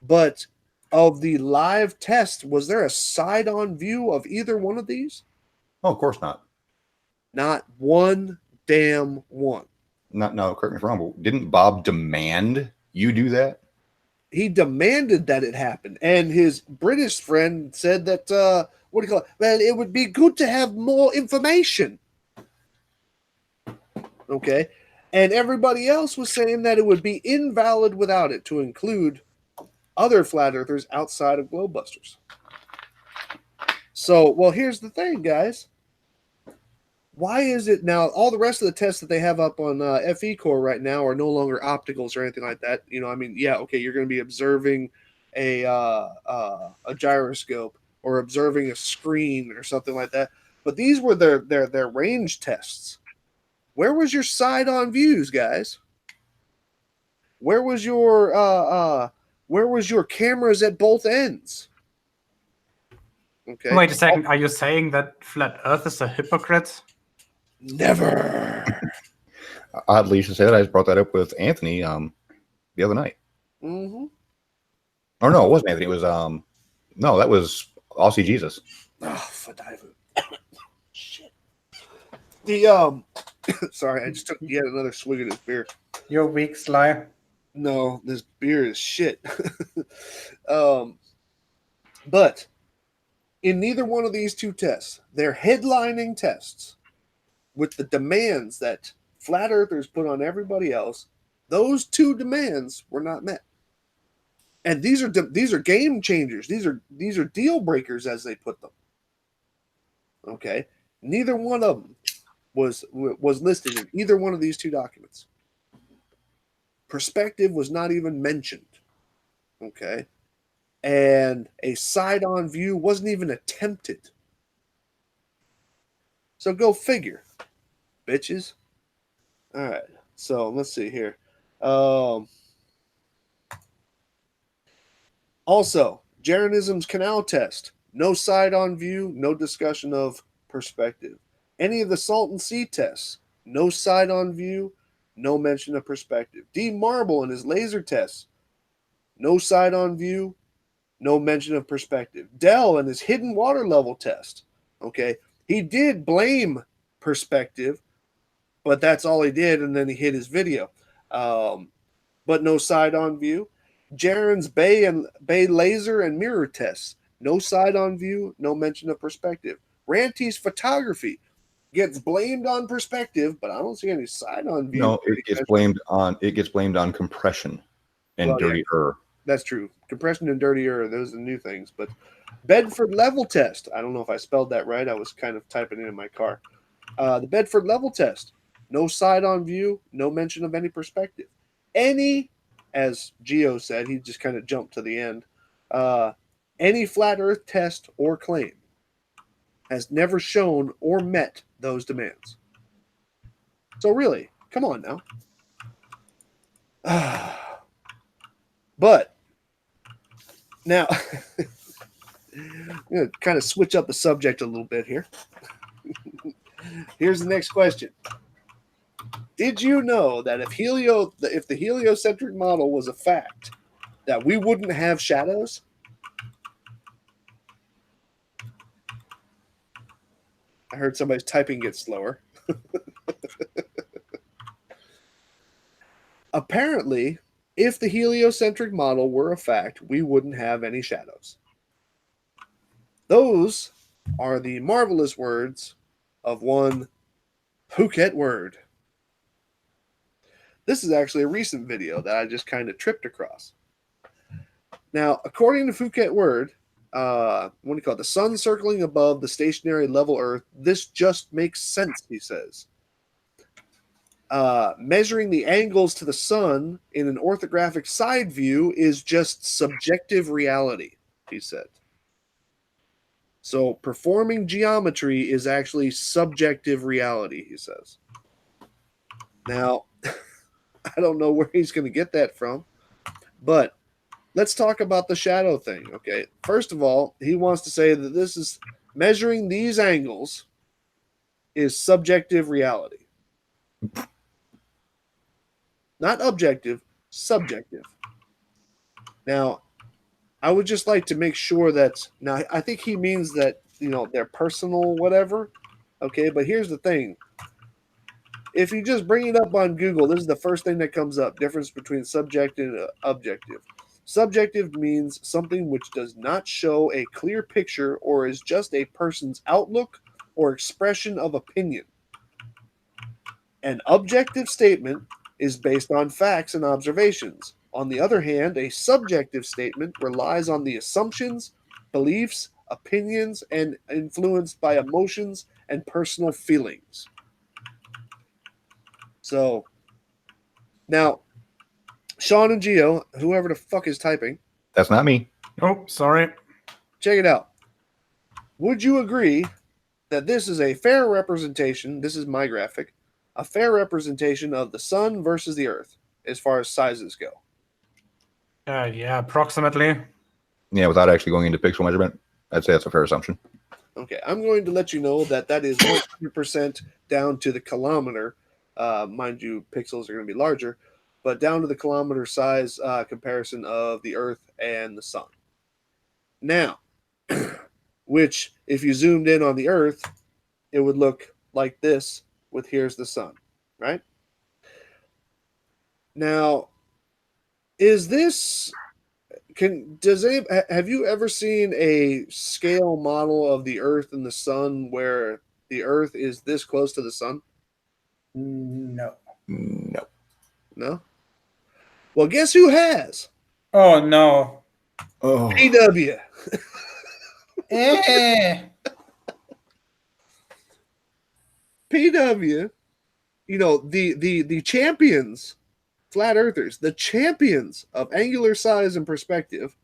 But of the live test, was there a side-on view of either one of these? Oh, of course not. Not one damn one. No, correct me if I'm wrong, but didn't Bob demand you do that? He demanded that it happen. And his British friend said that, what do you call it? Well, it would be good to have more information. Okay. And everybody else was saying that it would be invalid without it to include other flat earthers outside of Globebusters. So, well, here's the thing, guys. Why is it now all the rest of the tests that they have up on FE Core right now are no longer opticals or anything like that? You know, I mean, yeah, okay, you're going to be observing a gyroscope or observing a screen or something like that. But these were their range tests. Where was your side-on views, guys? Where was your cameras at both ends? Okay. Wait a second. Are you saying that Flat Earth is a hypocrite? Never. Oddly, you should say that. I just brought that up with Anthony the other night. Mm-hmm. Or no, it wasn't Anthony. It was no, that was Aussie Jesus. Oh, Fadivu. Shit. The sorry, I just took yet another swig of this beer. You're weak, Sly. No, this beer is shit. But in neither one of these two tests, they're headlining tests with the demands that flat earthers put on everybody else. Those two demands were not met. And these are game changers. These are deal breakers, as they put them. Okay, neither one of them was listed in either one of these two documents. Perspective was not even mentioned. Okay, and a side-on view wasn't even attempted. So go figure, bitches. All right, so let's see here. Also, Jeranism's canal test. No side-on view, no discussion of perspective. Any of the Salton Sea tests. No side-on view, no mention of perspective. D. Marble in his laser tests. No side-on view, no mention of perspective. Dell in his hidden water level test. Okay, he did blame perspective, but that's all he did, and then he hid his video. But no side-on view. Jaren's Bay laser and mirror tests. No side-on view, no mention of perspective. Ranty's photography gets blamed on perspective, but I don't see any side-on view. No, it gets blamed on compression and dirty error. That's true. Compression and dirty error, those are the new things. But Bedford level test. I don't know if I spelled that right. I was kind of typing it in my car. The Bedford level test. No side-on view, no mention of any perspective. Any, as Gio said, he just kind of jumped to the end. Any flat earth test or claim has never shown or met those demands. So really, come on now. But now, I'm going to kind of switch up the subject a little bit here. Here's the next question. Did you know that if the heliocentric model was a fact, that we wouldn't have shadows? I heard somebody's typing get slower. Apparently, if the heliocentric model were a fact, we wouldn't have any shadows. Those are the marvelous words of one Phuket Word. This is actually a recent video that I just kind of tripped across. Now, according to Phuket Word, what do you call it? The sun circling above the stationary level Earth, this just makes sense, he says. Measuring the angles to the sun in an orthographic side view is just subjective reality, he said. So performing geometry is actually subjective reality, he says. Now, I don't know where he's going to get that from, but let's talk about the shadow thing, okay? First of all, he wants to say that this is measuring these angles is subjective reality. Not objective, subjective. Now, I would just like to make sure that, now I think he means that, they're personal, whatever, okay? But here's the thing. If you just bring it up on Google, this is the first thing that comes up, difference between subjective and objective. Subjective means something which does not show a clear picture or is just a person's outlook or expression of opinion. An objective statement is based on facts and observations. On the other hand, a subjective statement relies on the assumptions, beliefs, opinions, and influenced by emotions and personal feelings. So, now, Sean and Gio, whoever the fuck is typing, That's not me. Oh, sorry. check it out. Would you agree that this is a fair representation? This is my graphic. A fair representation of the sun versus the earth as far as sizes go. Yeah, approximately. Yeah, without actually going into pixel measurement, I'd say that's a fair assumption. Okay, I'm going to let you know that is 100% down to the kilometer. Mind you, pixels are going to be larger, but down to the kilometer size comparison of the earth and the sun. Now, which if you zoomed in on the earth, it would look like this with here's the sun, right? Now, is this have you ever seen a scale model of the earth and the sun where the earth is this close to the sun? No. No? Well, guess who has? Oh, no. Oh, PW. PW, you know, the champions, flat earthers, the champions of angular size and perspective.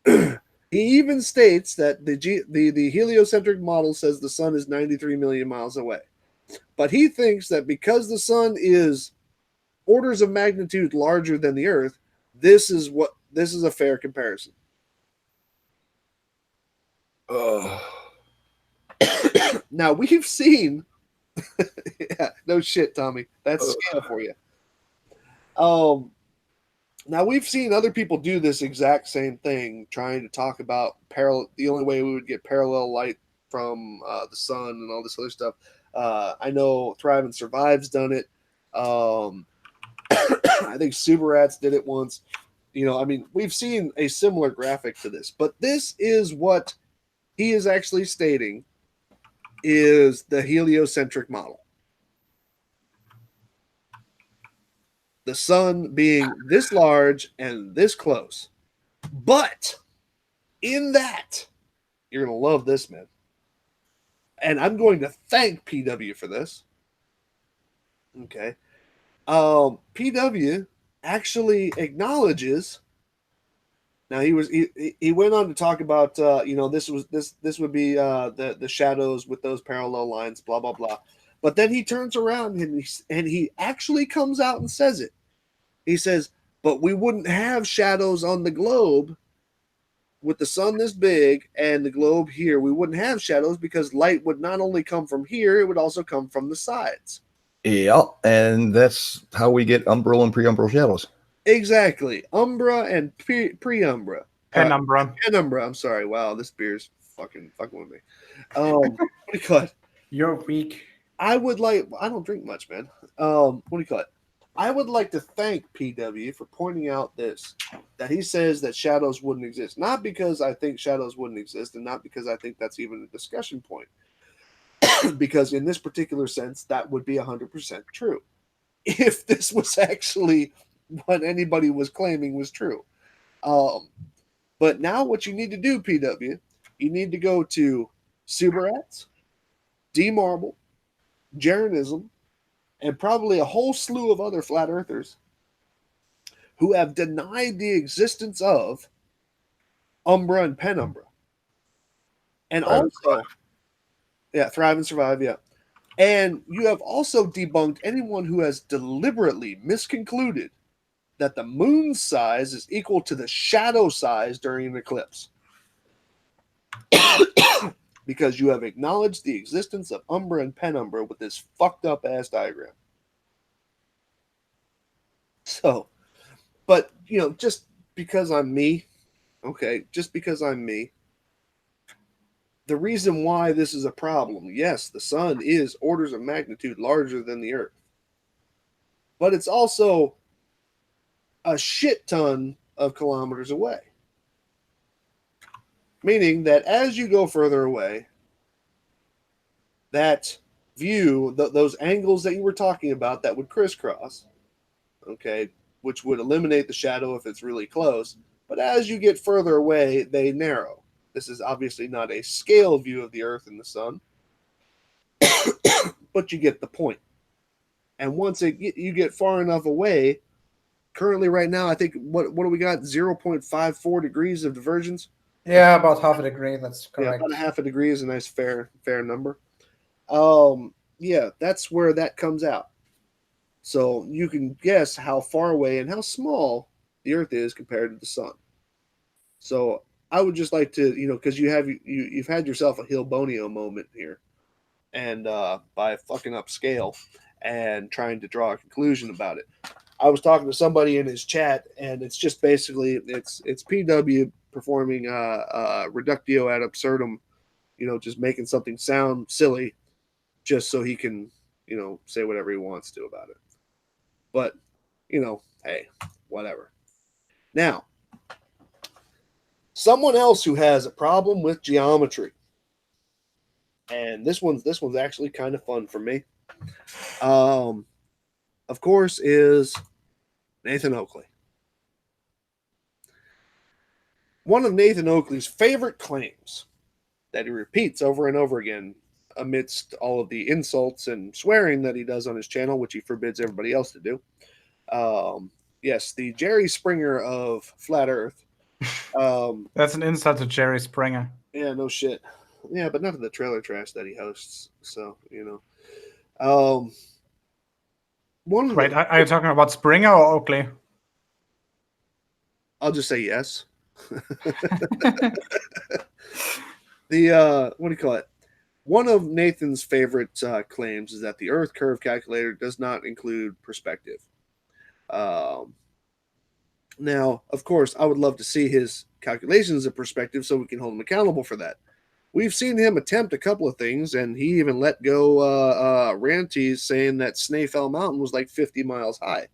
He even states that the heliocentric model says the sun is 93 million miles away. But he thinks that because the sun is orders of magnitude larger than the earth, this is a fair comparison. Now we've seen yeah, no shit, Tommy. That's scale for you. Now we've seen other people do this exact same thing, trying to talk about the only way we would get parallel light from the sun and all this other stuff. I know Thrive and Survive's done it. I think Subarats did it once. You know, I mean, we've seen a similar graphic to this, but this is what he is actually stating is the heliocentric model. The sun being this large and this close. But in that, you're going to love this, man. And I'm going to thank PW for this. Okay. PW actually acknowledges. Now he went on to talk about this would be the shadows with those parallel lines, blah blah blah. But then he turns around and he actually comes out and says it. He says, "But we wouldn't have shadows on the globe with the sun this big and the globe here. We wouldn't have shadows because light would not only come from here, it would also come from the sides." yeah, and that's how we get umbral and preumbral shadows. Exactly. Umbra and pre-umbra. Penumbra. Penumbra. I'm sorry. Wow, this beer's fucking with me. What do you call it? You're weak. I don't drink much, man. What do you call it? I would like to thank PW for pointing out that he says that shadows wouldn't exist. Not because I think shadows wouldn't exist, and not because I think that's even a discussion point. Because in this particular sense, that would be 100% true. If this was actually what anybody was claiming was true. But now what you need to do, PW, you need to go to Subarats, D-Marble, Jeranism, and probably a whole slew of other flat earthers who have denied the existence of Umbra and Penumbra. And also, Thrive and Survive, yeah. And you have also debunked anyone who has deliberately misconcluded that the moon's size is equal to the shadow size during an eclipse. Because you have acknowledged the existence of Umbra and Penumbra with this fucked up ass diagram. So, but, just because I'm me, okay, just because I'm me, the reason why this is a problem, yes, the sun is orders of magnitude larger than the earth. But it's also a shit ton of kilometers away. Meaning that as you go further away, that view, those angles that you were talking about that would crisscross, okay, which would eliminate the shadow if it's really close. But as you get further away, they narrow. This is obviously not a scale view of the Earth and the Sun, but you get the point. And once you get far enough away, currently right now, I think, what do we got? 0.54 degrees of divergence? Yeah, about half a degree. That's Yeah, correct. about a half a degree is a nice fair number. Yeah, that's where that comes out. So you can guess how far away and how small the Earth is compared to the Sun. So I would just like to, because you've had yourself a Hilbonio moment here, and by fucking up scale and trying to draw a conclusion about it. I was talking to somebody in his chat, and it's just basically it's PW performing reductio ad absurdum, just making something sound silly, just so he can say whatever he wants to about it. But hey, whatever. Now, someone else who has a problem with geometry, and this one's actually kind of fun for me. Of course, is Nathan Oakley. One of Nathan Oakley's favorite claims that he repeats over and over again amidst all of the insults and swearing that he does on his channel, which he forbids everybody else to do. Yes, the Jerry Springer of Flat Earth. That's an insult to Jerry Springer. Yeah, no shit. Yeah, but not to the trailer trash that he hosts. So, Wait, are you talking about Springer or Oakley? I'll just say yes. What do you call it? One of Nathan's favorite claims is that the Earth curve calculator does not include perspective. Now, of course, I would love to see his calculations of perspective so we can hold him accountable for that. We've seen him attempt a couple of things, and he even let go ranties saying that Snaefell Mountain was like 50 miles high.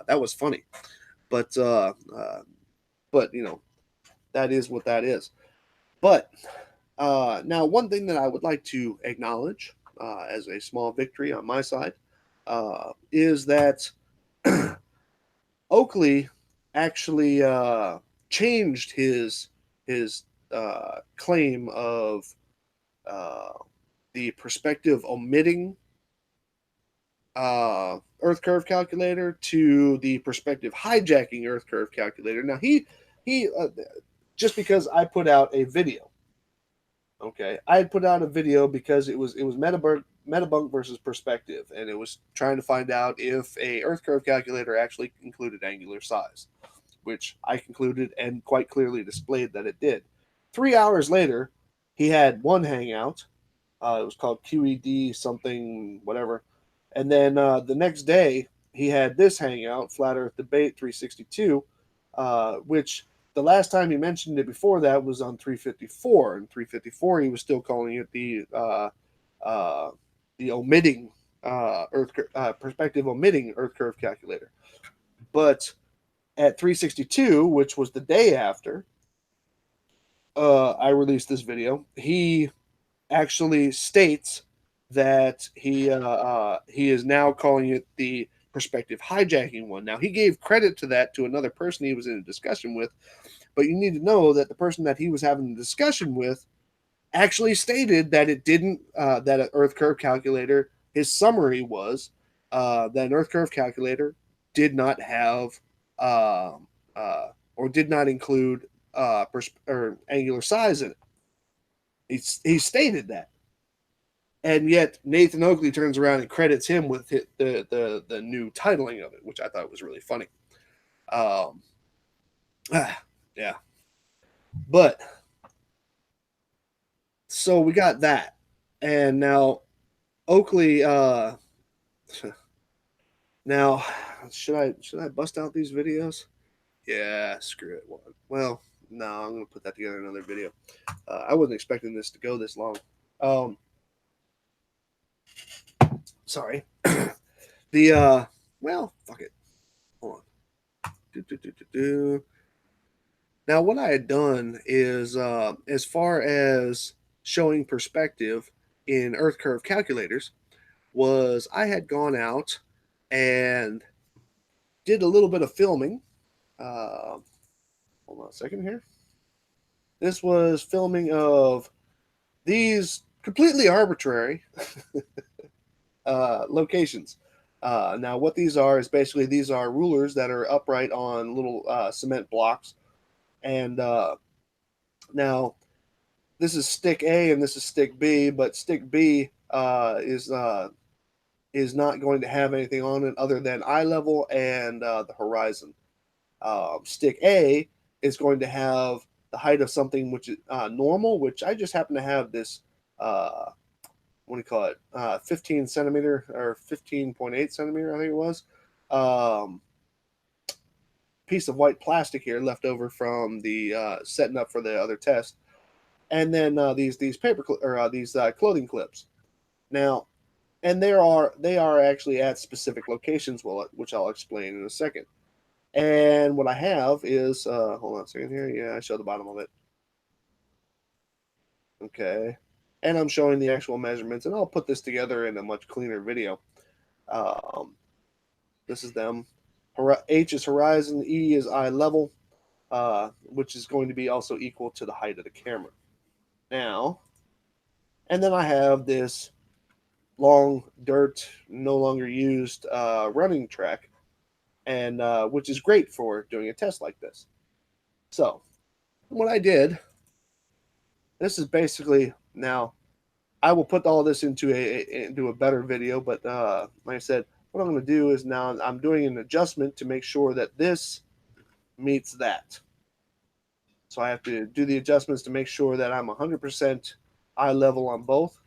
That was funny. But that is what that is. But now, one thing that I would like to acknowledge as a small victory on my side is that Oakley actually changed his claim of the perspective omitting Earth curve calculator to the perspective hijacking Earth curve calculator. Now he just because I put out a video. Okay, I had put out a video because it was Metabunk versus perspective, and it was trying to find out if a Earth curve calculator actually included angular size, which I concluded and quite clearly displayed that it did. 3 hours later, he had one hangout. It was called QED something whatever, and then the next day he had this hangout, Flat Earth Debate 362, which the last time he mentioned it before that was on 354. And 354, he was still calling it the omitting perspective omitting Earth curve calculator. But at 362, which was the day after I released this video, he actually states that he is now calling it the perspective hijacking one. Now, he gave credit to that to another person he was in a discussion with, but you need to know that the person that he was having a discussion with actually stated that it didn't, that an Earth curve calculator, his summary was that an Earth curve calculator did not have or did not include or angular size in it. He stated that. And yet Nathan Oakley turns around and credits him with the new titling of it, which I thought was really funny. Yeah. But so we got that. And now Oakley now should I bust out these videos? Yeah, screw it. Well, no, I'm gonna put that together in another video. I wasn't expecting this to go this long. Sorry. Well, fuck it. Hold on. Now, what I had done is, as far as showing perspective, in earth curve calculators was I had gone out and did a little bit of filming. Hold on a second here. This was filming of these completely arbitrary locations. Now, what these are is basically these are rulers that are upright on little cement blocks. And now, this is stick A and this is stick B, but stick B is not going to have anything on it other than eye level and the horizon. Stick A is going to have the height of something which is normal, which I just happen to have this, what do you call it, 15 centimeter or 15.8 centimeter, I think it was, piece of white plastic here left over from the setting up for the other test. And then these paper or these clothing clips. Now, and they are actually at specific locations, which I'll explain in a second. And what I have is, hold on a second here. Yeah, I show the bottom of it. Okay. And I'm showing the actual measurements, and I'll put this together in a much cleaner video. This is them. H is horizon, E is eye level, which is going to be also equal to the height of the camera. Now, and then I have this long dirt, no longer used running track, and which is great for doing a test like this. So, what I did, this is basically, now I will put all this into a better video, but like I said, what I'm going to do is now I'm doing an adjustment to make sure that this meets that. So I have to do the adjustments to make sure that I'm 100% eye level on both.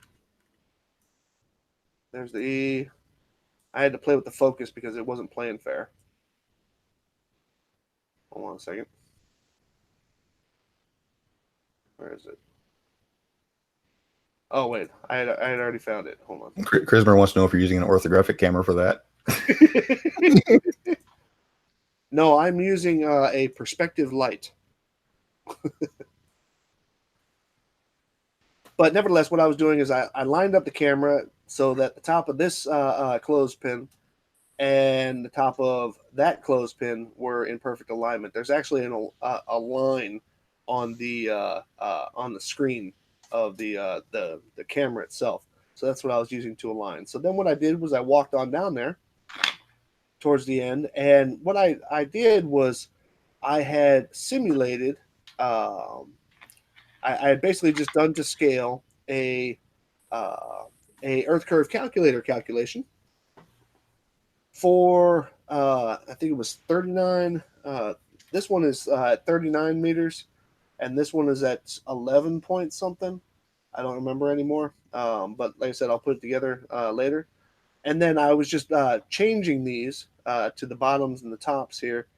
There's the E. I had to play with the focus because it wasn't playing fair. Hold on a second. Where is it? Oh, wait. I had already found it. Hold on. Krismer wants to know if you're using an orthographic camera for that. No, I'm using a perspective light. But nevertheless, what I was doing is I lined up the camera so that the top of this clothespin and the top of that clothespin were in perfect alignment. There's actually a line on the screen of the camera itself. So that's what I was using to align. So then what I did was I walked on down there towards the end, and what I did was I had simulated. I had basically just done to scale a earth curve calculator calculation for I think it was 39. This one is at 39 meters, and this one is at 11 point something. I don't remember anymore. But like I said, I'll put it together later. And then I was just changing these to the bottoms and the tops here,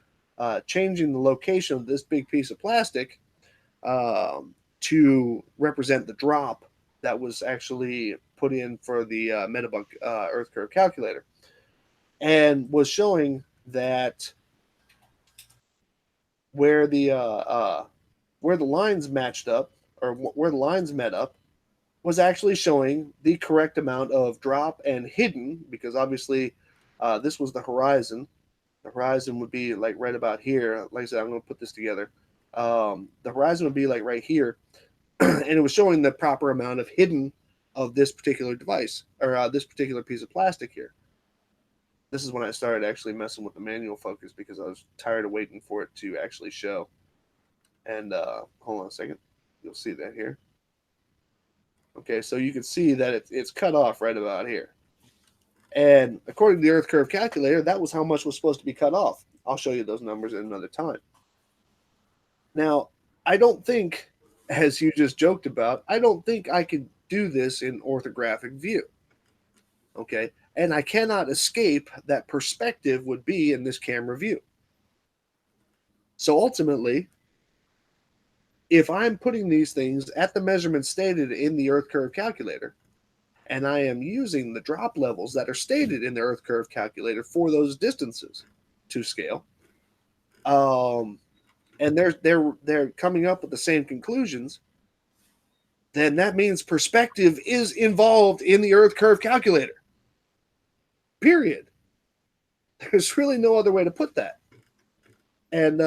changing the location of this big piece of plastic to represent the drop that was actually put in for the Metabunk Earth Curve calculator, and was showing that where the lines matched up, or where the lines met up, was actually showing the correct amount of drop and hidden, because obviously this was the horizon. The horizon would be like right about here. Like I said, I'm going to put this together. The horizon would be like right here, and it was showing the proper amount of hidden of this particular device, or this particular piece of plastic here. This is when I started actually messing with the manual focus because I was tired of waiting for it to actually show. And hold on a second. You'll see that here. Okay, so you can see that it's cut off right about here. And according to the Earth Curve calculator, that was how much was supposed to be cut off. I'll show you those numbers at another time. Now, I don't think, as you just joked about, I don't think I could do this in orthographic view. Okay, and I cannot escape that perspective would be in this camera view. So ultimately, if I'm putting these things at the measurement stated in the Earth Curve calculator, and I am using the drop levels that are stated in the Earth Curve calculator for those distances to scale, and they're coming up with the same conclusions, then that means perspective is involved in the Earth curve calculator. Period. There's really no other way to put that. And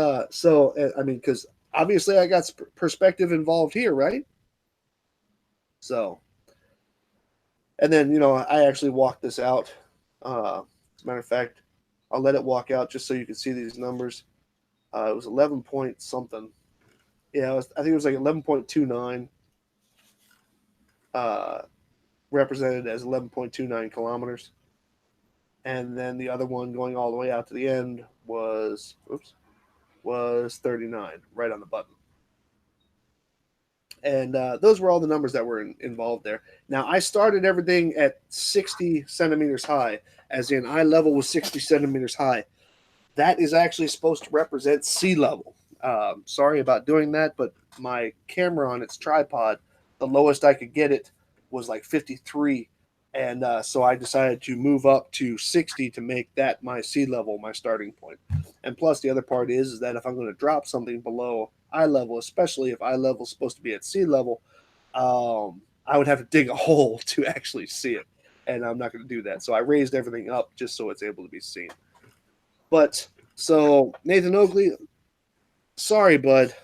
because obviously I got perspective involved here, right? So, and then, I actually walked this out. As a matter of fact, I'll let it walk out just so you can see these numbers. It was 11 point something. Yeah, I think it was like 11.29, represented as 11.29 kilometers. And then the other one going all the way out to the end was 39, right on the button. And those were all the numbers that were involved there. Now, I started everything at 60 centimeters high, as in eye level was 60 centimeters high. That is actually supposed to represent sea level. Sorry about doing that, but my camera on its tripod, the lowest I could get it was like 53. And so I decided to move up to 60 to make that my sea level, my starting point. And plus, the other part is that if I'm going to drop something below eye level, especially if eye level is supposed to be at sea level, I would have to dig a hole to actually see it. And I'm not going to do that. So I raised everything up just so it's able to be seen. But so Nathan Oakley, sorry, bud.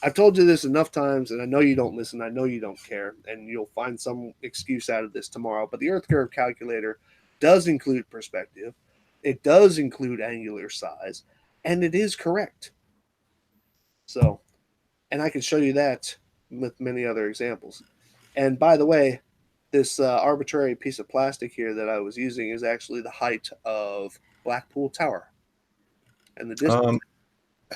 I've told you this enough times, and I know you don't listen. I know you don't care, and you'll find some excuse out of this tomorrow. But the Earth curve calculator does include perspective. It does include angular size, and it is correct. So, and I can show you that with many other examples. And by the way, this arbitrary piece of plastic here that I was using is actually the height of Blackpool Tower. And the distance.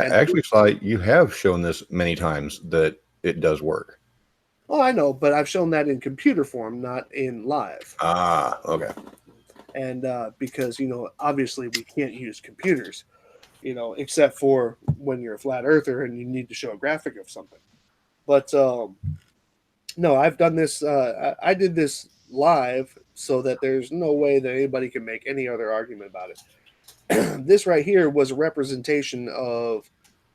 Actually, Sly, you have shown this many times that it does work. Oh, I know, but I've shown that in computer form, not in live. Ah, okay. And because, obviously we can't use computers, except for when you're a flat earther and you need to show a graphic of something. But no, I've done this. I did this live so that there's no way that anybody can make any other argument about it. This right here was a representation of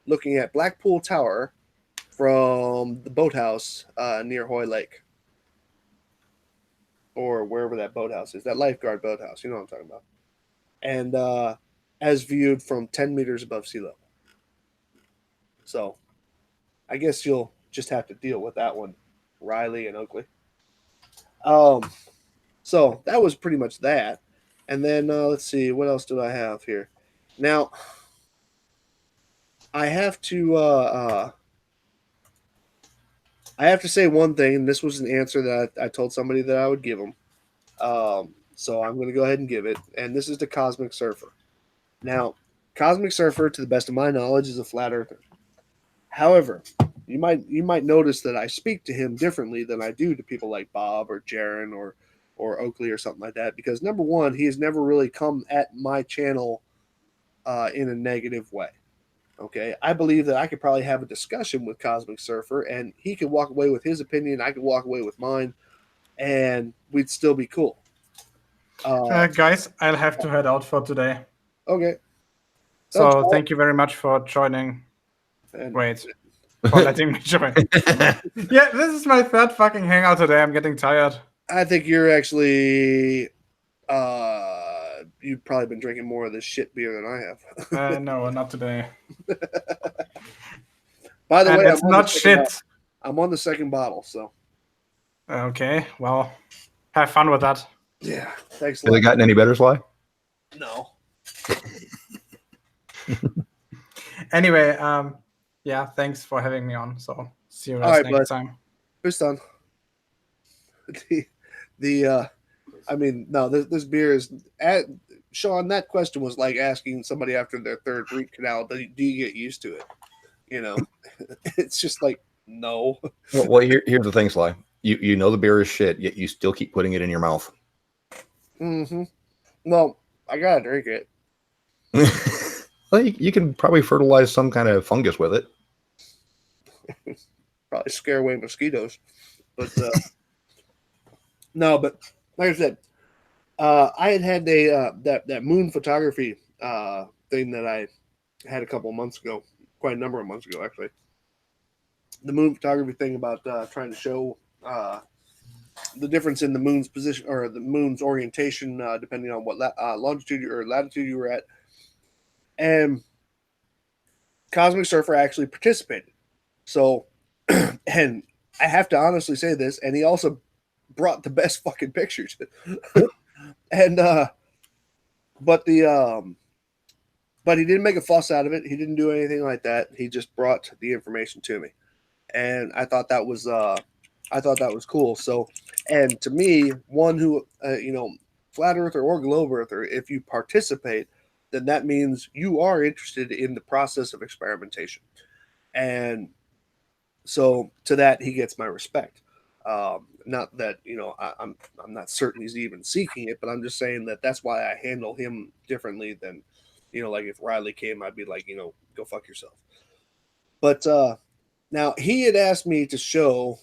looking at Blackpool Tower from the boathouse near Hoy Lake, or wherever that boathouse is, that lifeguard boathouse. You know what I'm talking about. And as viewed from 10 meters above sea level. So I guess you'll just have to deal with that one, Riley and Oakley. So that was pretty much that. And then let's see, what else did I have here? Now, I have to say one thing, and this was an answer that I told somebody that I would give them. So I'm going to go ahead and give it. And this is the Cosmic Surfer. Now, Cosmic Surfer, to the best of my knowledge, is a flat earther. However, you might notice that I speak to him differently than I do to people like Bob or Jaron or Oakley or something like that, because number one, he has never really come at my channel in a negative way. Okay, I believe that I could probably have a discussion with Cosmic Surfer, and he could walk away with his opinion, I could walk away with mine, and we'd still be cool. Guys, I'll have to head out for today. Okay. So thank you very much for joining. And Wait, for letting me join. Yeah, this is my third fucking hangout today. I'm getting tired. I think you're actually you've probably been drinking more of this shit beer than I have. No, not today. By the way, it's not shit. I'm on the second bottle, so. Okay, well, have fun with that. Yeah, thanks. Have they gotten any better, Sly? No. Anyway, yeah, thanks for having me on. So see you guys next time. Who's done? This beer is Sean, that question was like asking somebody after their third root canal, do you get used to it? It's just like, no. Well, here's the thing, Sly. You know the beer is shit, yet you still keep putting it in your mouth. Mm-hmm. Well, I gotta drink it. Well, you can probably fertilize some kind of fungus with it. Probably scare away mosquitoes. But no, but like I said, I had that moon photography thing that I had a couple of months ago, quite a number of months ago, actually. The moon photography thing about trying to show the difference in the moon's position or the moon's orientation, depending on what longitude or latitude you were at. And Cosmic Surfer actually participated. So, and I have to honestly say this, and he also brought the best fucking pictures. And but he didn't make a fuss out of it. He didn't do anything like that. He just brought the information to me, and I thought that was cool. So, and to me, one who flat earther or globe earther, if you participate, then that means you are interested in the process of experimentation, and so to that he gets my respect. Not that I'm not certain he's even seeking it, but I'm just saying that that's why I handle him differently than like if Riley came, I'd be like, go fuck yourself. But now he had asked me to show.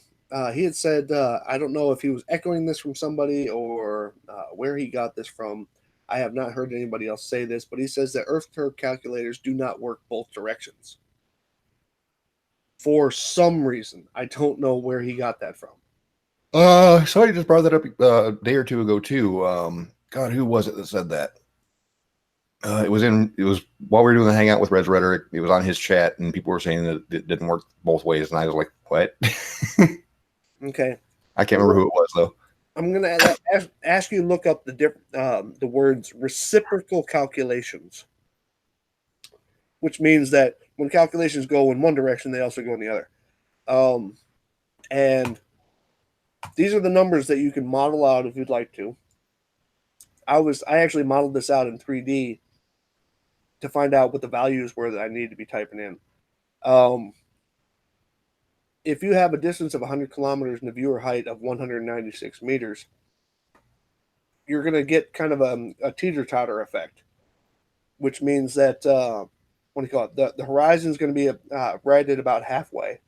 He had said, I don't know if he was echoing this from somebody or where he got this from. I have not heard anybody else say this, but he says that Earth curve calculators do not work both directions. For some reason, I don't know where he got that from. Somebody just brought that up a day or two ago too. God, who was it that said that? It was while we were doing the hangout with Red's Rhetoric. It was on his chat, and people were saying that it didn't work both ways, and I was like, "What?" Okay, I can't remember who it was though. I'm gonna ask you to look up the words reciprocal calculations, which means that when calculations go in one direction, they also go in the other. And these are the numbers that you can model out if you'd like to. I actually modeled this out in 3D to find out what the values were that I needed to be typing in. If you have a distance of 100 kilometers and a viewer height of 196 meters, you're going to get kind of a teeter-totter effect, which means that, the horizon is going to be right at about halfway.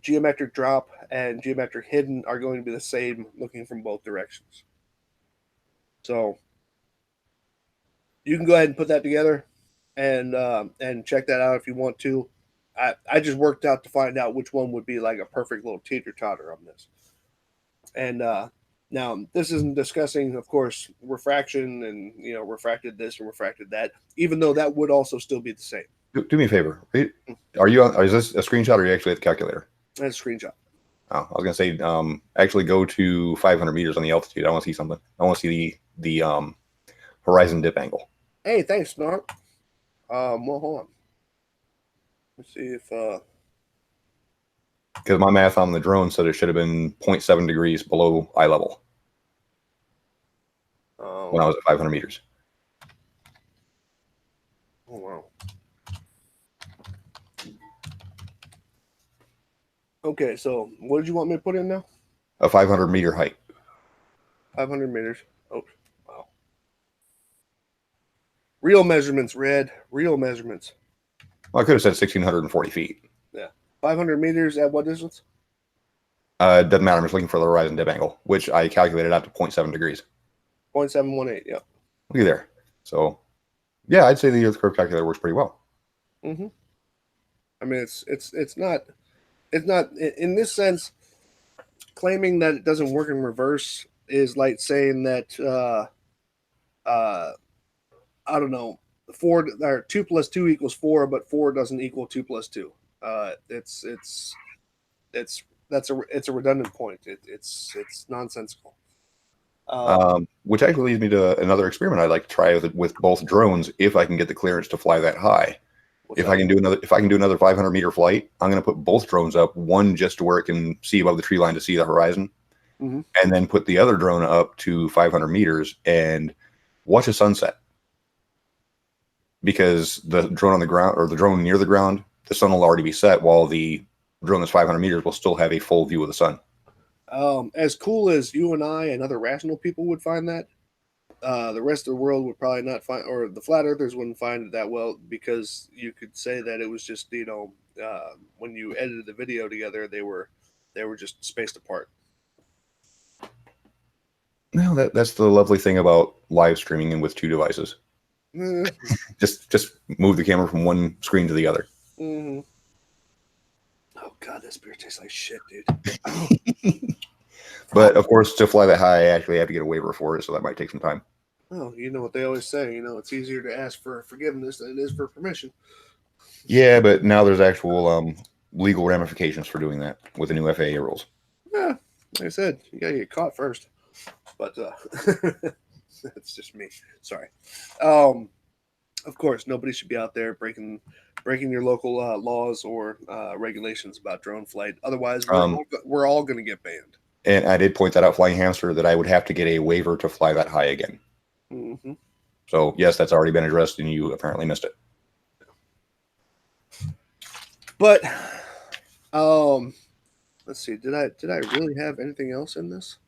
Geometric drop and geometric hidden are going to be the same looking from both directions. So you can go ahead and put that together and check that out if you want to. I just worked out to find out which one would be like a perfect little teeter-totter on this. And now this isn't discussing, of course, refraction and refracted this and refracted that, even though that would also still be the same. Do me a favor. Are you on? Is this a screenshot or are you actually at the calculator? That's a screenshot. Oh, I was gonna say, actually go to 500 meters on the altitude. I want to see something. I want to see the horizon dip angle. Hey, thanks, Snark. Well, hold on. Let's see if because my math on the drone said it should have been 0.7 degrees below eye level when I was at 500 meters. Oh wow. Okay, so what did you want me to put in now? A 500 meter height. 500 meters. Oh, wow. Real measurements, Red. Real measurements. Well, I could have said 1,640 feet. Yeah. 500 meters at what distance? It doesn't matter. I'm just looking for the horizon dip angle, which I calculated out to 0.7 degrees. 0.718, yeah. Look at there. So, yeah, I'd say the Earth curve calculator works pretty well. Mm-hmm. I mean, it's not in this sense. Claiming that it doesn't work in reverse is like saying that I don't know, 4 or 2 plus 2 equals 4, but 4 doesn't equal 2 plus 2. It's a redundant point. It's nonsensical. Which actually leads me to another experiment I'd like to try with both drones if I can get the clearance to fly that high. If I can do another 500 meter flight, I'm going to put both drones up, one just to where it can see above the tree line to see the horizon, and then put the other drone up to 500 meters and watch a sunset. Because the drone on the ground or the drone near the ground, the sun will already be set, while the drone that's 500 meters will still have a full view of the sun. As cool as you and I and other rational people would find that, the rest of the world would probably not find, or the flat earthers wouldn't find it that well, because you could say that it was just, when you edited the video together, they were just spaced apart. No, that's the lovely thing about live streaming and with two devices. just move the camera from one screen to the other. Mm-hmm. God, this beer tastes like shit, dude. But of course, to fly that high, I actually have to get a waiver for it, so that might take some time. Oh, you know what they always say. It's easier to ask for forgiveness than it is for permission. Yeah, but now there's actual legal ramifications for doing that with the new FAA rules. Yeah, like I said, you gotta get caught first. But that's just me. Sorry. Of course, nobody should be out there breaking your local laws or regulations about drone flight. Otherwise, we're all going to get banned. And I did point that out, Flying Hamster, that I would have to get a waiver to fly that high again. Mm-hmm. So yes, that's already been addressed, and you apparently missed it. But let's see. Did I really have anything else in this?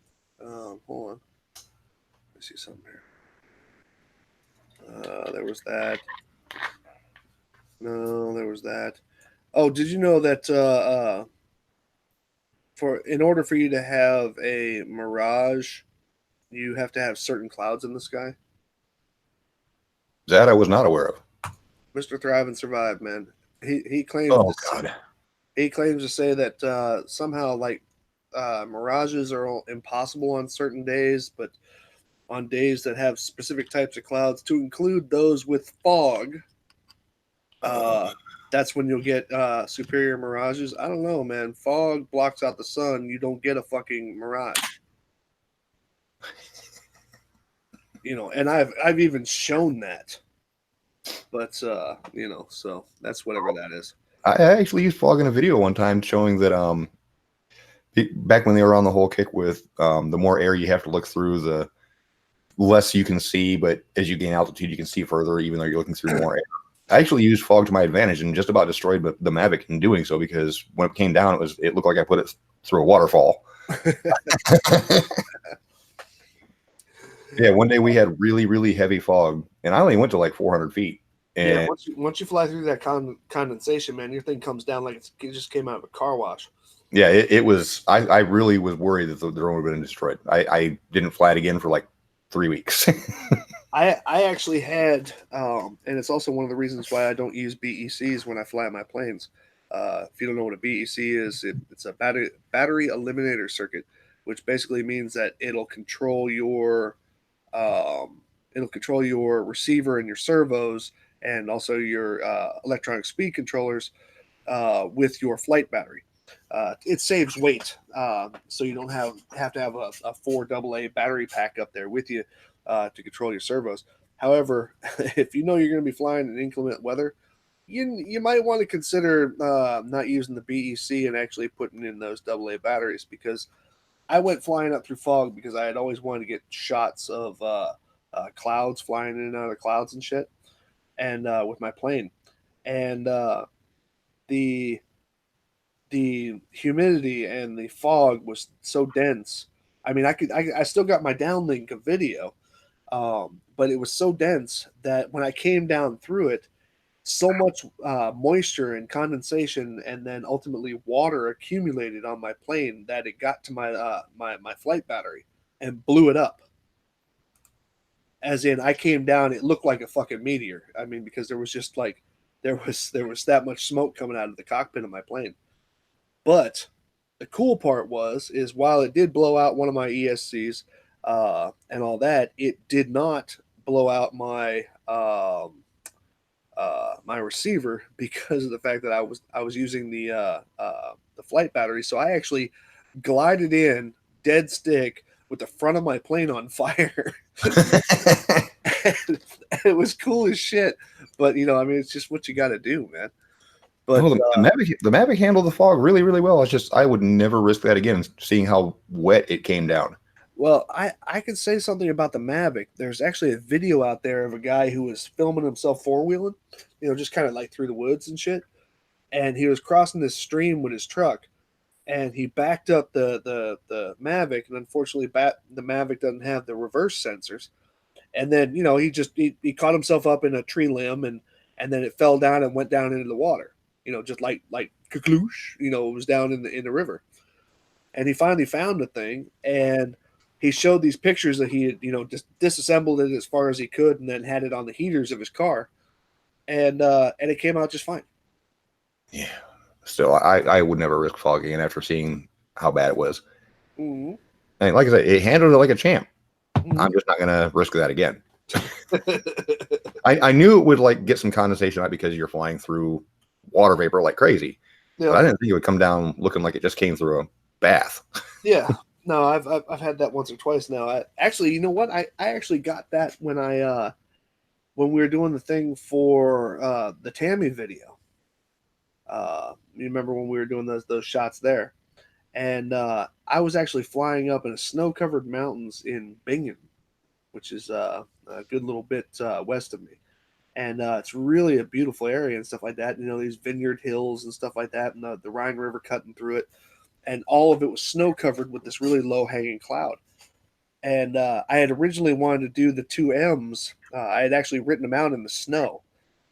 Hold on. Let me see something here. There was that. No, there was that. Oh, did you know that in order for you to have a Mirage, you have to have certain clouds in the sky? That I was not aware of. Mr. Thrive and Survive, man. He claims. Oh God. He claims to say that somehow mirages are impossible on certain days, but on days that have specific types of clouds, to include those with fog, that's when you'll get superior mirages. I don't know, man. Fog blocks out the sun. You don't get a fucking mirage. And I've even shown that. But so that's whatever that is. I actually used fog in a video one time showing that back when they were on the whole kick with the more air you have to look through, the less you can see, but as you gain altitude you can see further even though you're looking through more air. I actually used fog to my advantage and just about destroyed the Mavic in doing so, because when it came down it looked like I put it through a waterfall. Yeah, one day we had really, really heavy fog, and I only went to like 400 feet. And yeah, once you fly through that condensation, man, your thing comes down like it just came out of a car wash. Yeah, it was. I really was worried that the drone would have been destroyed. I didn't fly it again for like 3 weeks. I actually had, and it's also one of the reasons why I don't use BECs when I fly my planes. If you don't know what a BEC is, it's a battery eliminator circuit, which basically means that it'll control your receiver and your servos, and also your electronic speed controllers with your flight battery. It saves weight, so you don't have to have a 4 AA battery pack up there with you to control your servos. However, if you know you're going to be flying in inclement weather, you might want to consider not using the BEC and actually putting in those AA batteries, because I went flying up through fog because I had always wanted to get shots of clouds flying in and out of clouds and shit, and with my plane, and the humidity and the fog was so dense. I mean, I still got my downlink of video, but it was so dense that when I came down through it, so much moisture and condensation and then ultimately water accumulated on my plane that it got to my my flight battery and blew it up. As in, I came down, it looked like a fucking meteor. I mean, because there was just like there was that much smoke coming out of the cockpit of my plane. But the cool part is while it did blow out one of my ESCs and all that, it did not blow out my my receiver, because of the fact that I was using the flight battery. So I actually glided in dead stick with the front of my plane on fire. And it was cool as shit. But I mean, it's just what you got to do, man. But the Mavic handled the fog really, really well. It's just I would never risk that again, seeing how wet it came down. Well, I could say something about the Mavic. There's actually a video out there of a guy who was filming himself four-wheeling, just kind of like through the woods and shit. And he was crossing this stream with his truck, and he backed up the Mavic, and unfortunately, the Mavic doesn't have the reverse sensors. And then, he caught himself up in a tree limb, and then it fell down and went down into the water. Just like kakloosh, it was down in the river. And he finally found the thing, and he showed these pictures that he had, just disassembled it as far as he could, and then had it on the heaters of his car, and it came out just fine. Yeah, still, I would never risk fog again after seeing how bad it was. Mhm. And like I said, it handled it like a champ. Mhm. I'm just not going to risk that again. I knew it would like get some condensation out because you're flying through water vapor like crazy, but I didn't think it would come down looking like it just came through a bath. Yeah, no, I've had that once or twice now. Actually, you know what? I actually got that when when we were doing the thing for the Tammy video. You remember when we were doing those shots there? And I was actually flying up in a snow-covered mountains in Bingen, which is a good little bit west of me. And it's really a beautiful area and stuff like that. You know, these vineyard hills and stuff like that, and the Rhine River cutting through it. And all of it was snow-covered with this really low-hanging cloud. And I had originally wanted to do the 2Ms. I had actually written them out in the snow.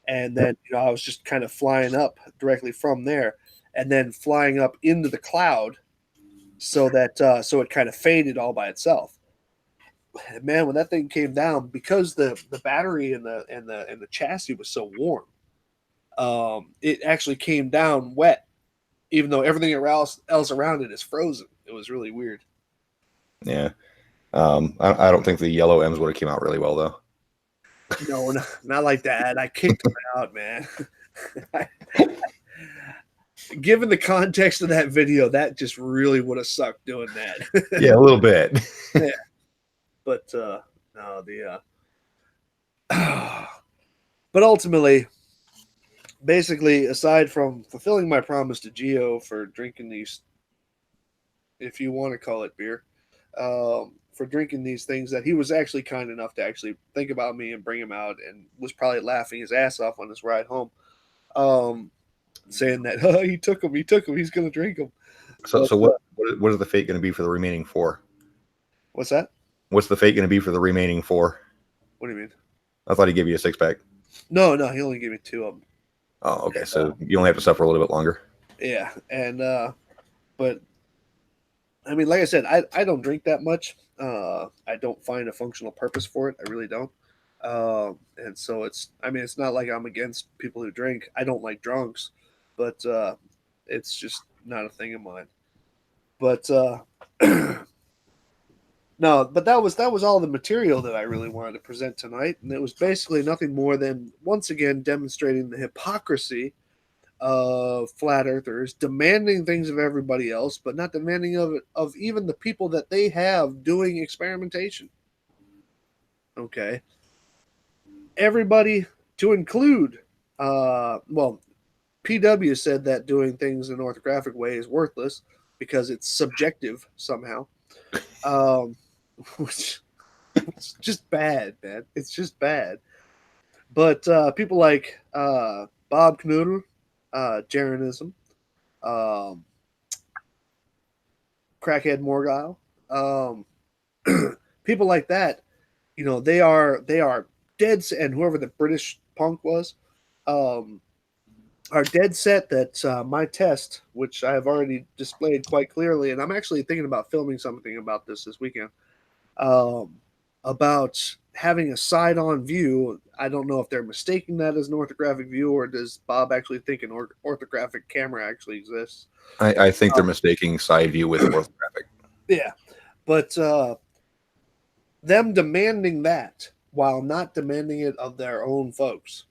And then, I was just kind of flying up directly from there and then flying up into the cloud so that so it kind of faded all by itself. And man, when that thing came down, because the battery and the chassis was so warm, it actually came down wet, even though everything else around it is frozen. It was really weird. Yeah. I don't think the yellow M's would have came out really well though. No, not like that. I kicked them out, man. Given the context of that video, that just really would have sucked doing that. Yeah, a little bit. Yeah. But no, but ultimately, basically, aside from fulfilling my promise to Gio for drinking these, if you want to call it beer, for drinking these things, that he was actually kind enough to actually think about me and bring him out, and was probably laughing his ass off on his ride home, saying that he took him, he's going to drink them. So what is the fate going to be for the remaining 4? What's that? What's the fate going to be for the remaining 4? What do you mean? I thought he gave you a 6-pack. No, he only gave me 2 of them. Oh, okay. So you only have to suffer a little bit longer. Yeah, and but I mean, like I said, I don't drink that much. I don't find a functional purpose for it. I really don't. And so it's not like I'm against people who drink. I don't like drunks, but it's just not a thing of mine. But no, but that was all the material that I really wanted to present tonight, and it was basically nothing more than once again demonstrating the hypocrisy of flat earthers demanding things of everybody else, but not demanding of even the people that they have doing experimentation. Okay, everybody, to include PW said that doing things in an orthographic way is worthless because it's subjective somehow. Which it's just bad, man. It's just bad. But people like Bob Knudel, Jeranism, Crackhead Morgile, people like that, they are dead set, and whoever the British punk was, are dead set that my test, which I have already displayed quite clearly, and I'm actually thinking about filming something about this weekend, about having a side-on view. I don't know if they're mistaking that as an orthographic view, or does Bob actually think an orthographic camera actually exists? I think they're mistaking side view with orthographic. Yeah, but them demanding that while not demanding it of their own folks,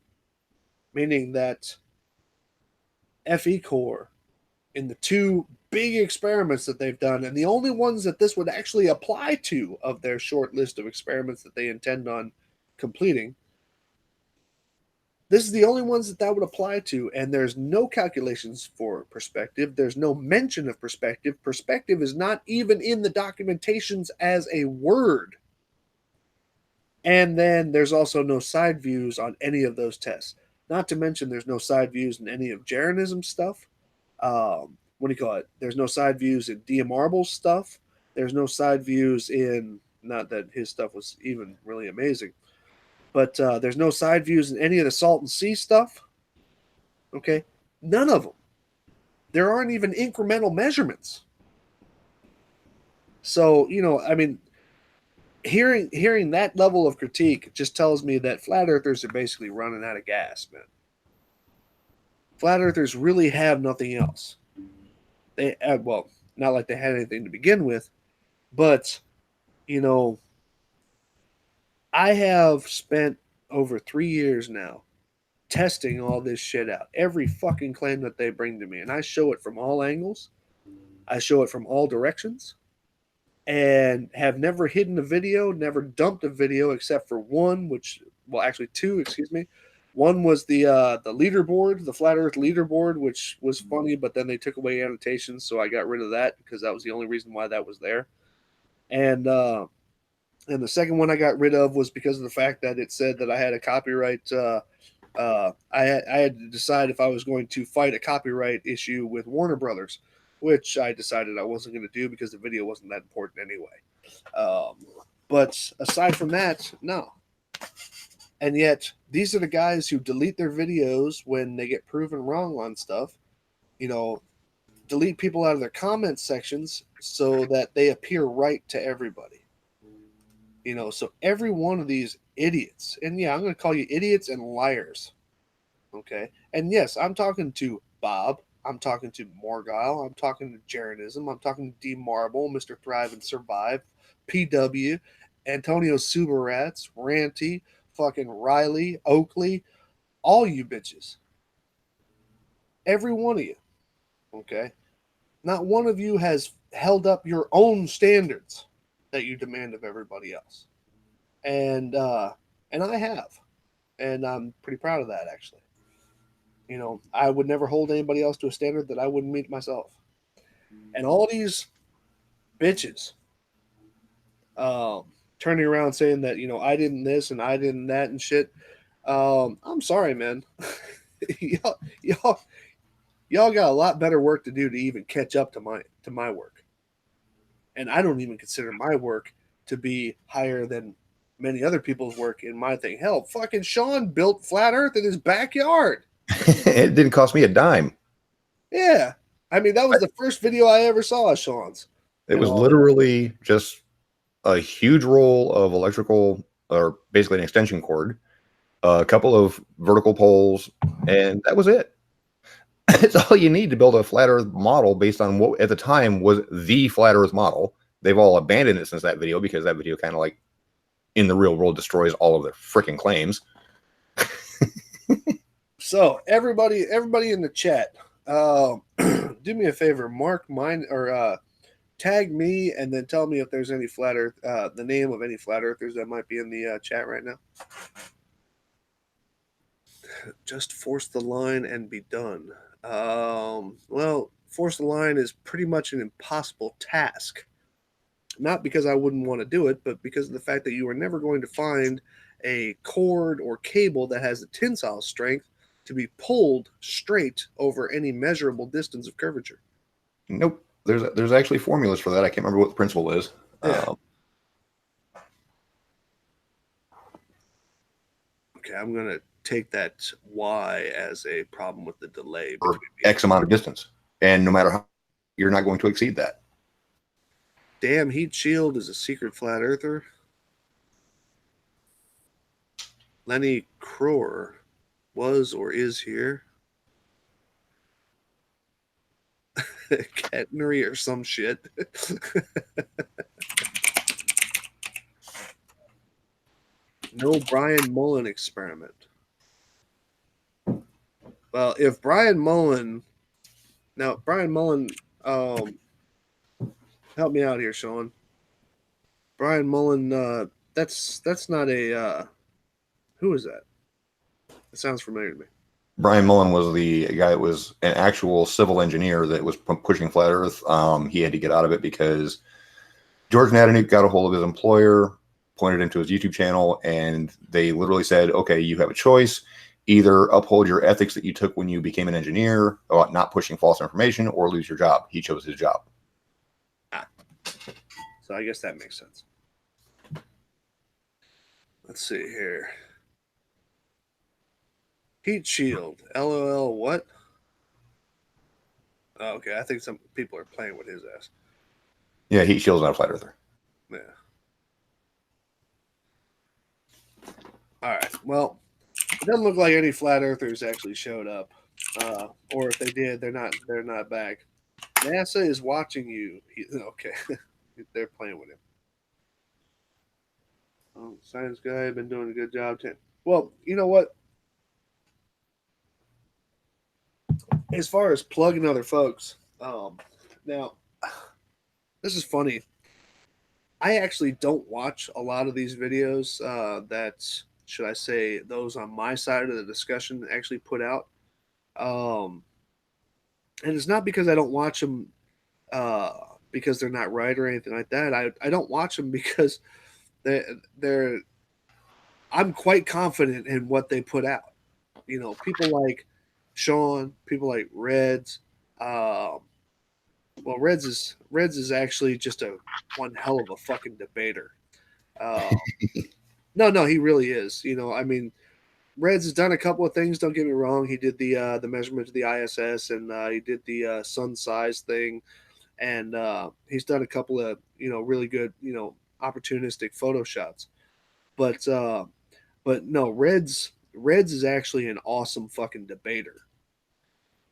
meaning that FE Core in the 2 big experiments that they've done, and the only ones that this would actually apply to of their short list of experiments that they intend on completing, this is the only ones that would apply to, and there's no calculations for perspective. There's no mention of perspective. Perspective is not even in the documentations as a word. And then there's also no side views on any of those tests. Not to mention there's no side views in any of Jeranism's stuff. What do you call it? There's no side views in Dia Marble's stuff. There's no side views in, not that his stuff was even really amazing, but there's no side views in any of the Salton Sea stuff. Okay? None of them. There aren't even incremental measurements. So, hearing that level of critique just tells me that flat earthers are basically running out of gas, man. flat earthers really have nothing else. They well, not like they had anything to begin with, but you know, I have spent over 3 years now testing all this shit out. Every fucking claim that they bring to me, and I show it from all angles. I show it from all directions, and have never hidden a video, never dumped a video except for one, which well, actually two, excuse me. One was the leaderboard, the flat Earth leaderboard, which was funny, but then they took away annotations, so I got rid of that because that was the only reason why that was there. And the second one I got rid of was because of the fact that it said that I had a copyright. I had to decide if I was going to fight a copyright issue with Warner Brothers, which I decided I wasn't going to do because the video wasn't that important anyway. But aside from that, no. And yet, these are the guys who delete their videos when they get proven wrong on stuff. You know, delete people out of their comment sections so that they appear right to everybody. You know, so every one of these idiots, and yeah, I'm going to call you idiots and liars. Okay. And yes, I'm talking to Bob. I'm talking to Morgile. I'm talking to Jeranism. I'm talking to D Marble, Mr. Thrive and Survive, PW, Antonio Subarats, Ranty, fucking Riley, Oakley, all you bitches. Every one of you. Okay. Not one of you has held up your own standards that you demand of everybody else. And I have. And I'm pretty proud of that, actually. You know, I would never hold anybody else to a standard that I wouldn't meet myself. And all these bitches turning around saying that, you know, I didn't this and I didn't that and shit. I'm sorry, man. y'all got a lot better work to do to even catch up to my work. And I don't even consider my work to be higher than many other people's work in my thing. Hell, fucking Sean built Flat Earth in his backyard. It didn't cost me a dime. Yeah. I mean, that was the first video I ever saw of Sean's. It was literally just a huge roll of electrical, or basically an extension cord, a couple of vertical poles, and that was it. It's all you need to build a flat Earth model based on what at the time was the flat Earth model. They've all abandoned it since that video because that video kind of like in the real world destroys all of their freaking claims. So everybody in the chat, do me a favor, mark mine or tag me and then tell me if there's any flat Earth, the name of any flat Earthers that might be in the chat right now. Just force the line and be done. Well, force the line is pretty much an impossible task. Not because I wouldn't want to do it, but because of the fact that you are never going to find a cord or cable that has the tensile strength to be pulled straight over any measurable distance of curvature. Nope. There's actually formulas for that. I can't remember what the principle is. Yeah. Okay, I'm going to take that Y as a problem with the delay. Or X amount of distance. And no matter how, you're not going to exceed that. Damn Heat Shield is a secret flat earther. Lenny Kroer was or is here. Ketnery or some shit. No Brian Mullen experiment. Well, if Brian Mullen, help me out here, Sean. Brian Mullen, that's not a, who is that? It sounds familiar to me. Brian Mullen was the guy that was an actual civil engineer that was pushing flat Earth. He had to get out of it because George Nadanuk got a hold of his employer, pointed him to his YouTube channel, and they literally said, okay, you have a choice. Either uphold your ethics that you took when you became an engineer about not pushing false information or lose your job. He chose his job. So I guess that makes sense. Let's see here. Heat Shield. LOL what? Oh, okay, I think some people are playing with his ass. Yeah, Heat Shield's not a flat earther. Yeah. All right. Well, it doesn't look like any flat earthers actually showed up. or if they did, they're not back. NASA is watching you. Okay, they're playing with him. Science guy, been doing a good job. Well, you know what? As far as plugging other folks, now this is funny. I actually don't watch a lot of these videos that, should I say, those on my side of the discussion actually put out. And it's not because I don't watch them because they're not right or anything like that. I don't watch them because they're I'm quite confident in what they put out. You know, people like Sean, people like Reds. Well, Reds is actually just one hell of a fucking debater. No, he really is. You know, I mean, Reds has done a couple of things. Don't get me wrong. He did the measurement of the ISS, and he did the sun size thing, and he's done a couple of really good opportunistic photo shots. But no, Reds is actually an awesome fucking debater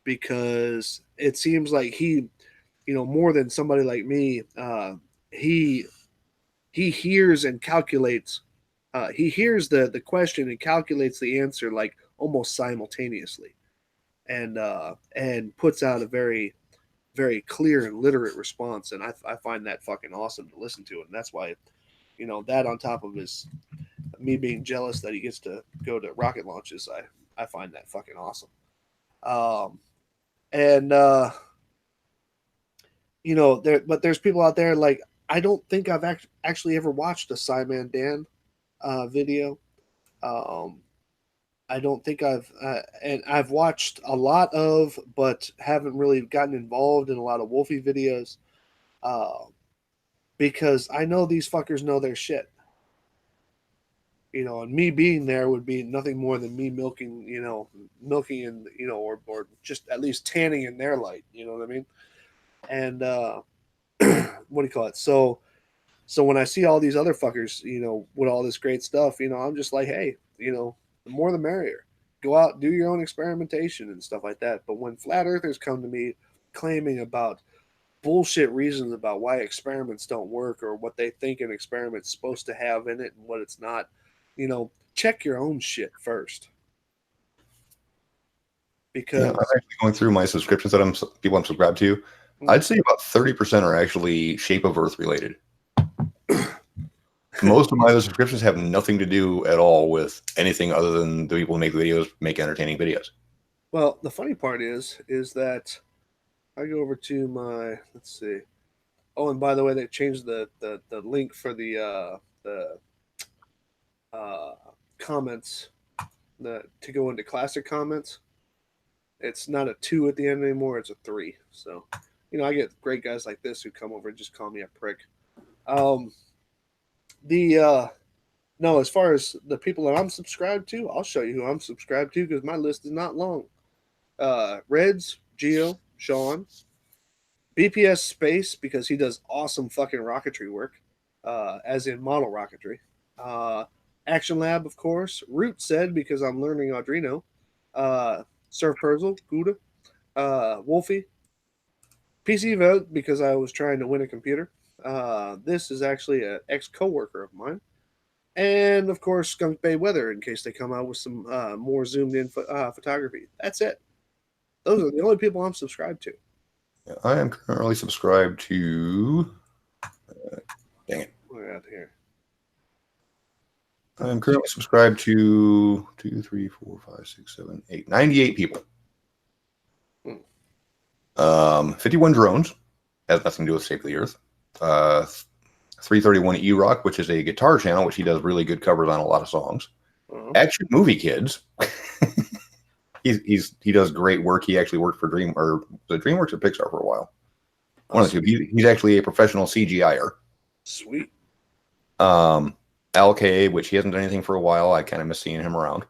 because it seems like he, more than somebody like me, he hears and calculates. He hears the question and calculates the answer like almost simultaneously, and puts out a very, very clear and literate response. And I find that fucking awesome to listen to, and that's why, that on top of me being jealous that he gets to go to rocket launches, I find that fucking awesome. There's people out there like I don't think I've actually ever watched a Simon Dan video. I don't think I've watched a lot of, but haven't really gotten involved in a lot of Wolfie videos, because I know these fuckers know their shit. And me being there would be nothing more than me milking in, or just at least tanning in their light. You know what I mean? And what do you call it? So when I see all these other fuckers, with all this great stuff, I'm just like, hey, the more the merrier. Go out, do your own experimentation and stuff like that. But when flat earthers come to me claiming about bullshit reasons about why experiments don't work or what they think an experiment's supposed to have in it and what it's not, check your own shit first. Because I'm actually going through my subscriptions that people I'm subscribed to. I'd say about 30% are actually shape of Earth related. Most of my other subscriptions have nothing to do at all with anything other than the people who make videos make entertaining videos. Well, the funny part is that I go over to my, let's see. Oh, and by the way, they changed the link for the comments to go into classic comments. It's not a 2 at the end anymore; it's a 3. So, I get great guys like this who come over and just call me a prick. No, as far as the people that I'm subscribed to, I'll show you who I'm subscribed to because my list is not long. Reds, Geo, Sean, BPS Space because he does awesome fucking rocketry work, as in model rocketry. Action Lab, of course. Root said because I'm learning Arduino. Surf Perzel, Gouda, Wolfie. PC Vote because I was trying to win a computer. This is actually an ex-coworker of mine. And, of course, Skunk Bay Weather in case they come out with some more zoomed-in photography. That's it. Those are the only people I'm subscribed to. Yeah, I am currently subscribed to... dang it. We're out here. I am currently subscribed to 2, 3, 4, 5, 6, 7, 8, 98 people. 51 drones. Has nothing to do with Save the Earth. 331 E-Rock, which is a guitar channel, which he does really good covers on a lot of songs. Action Movie Kids. He does great work. He actually worked for DreamWorks or Pixar for a while. One of the two. He's actually a professional CGIer. Sweet. LK, which he hasn't done anything for a while. I kind of miss seeing him around.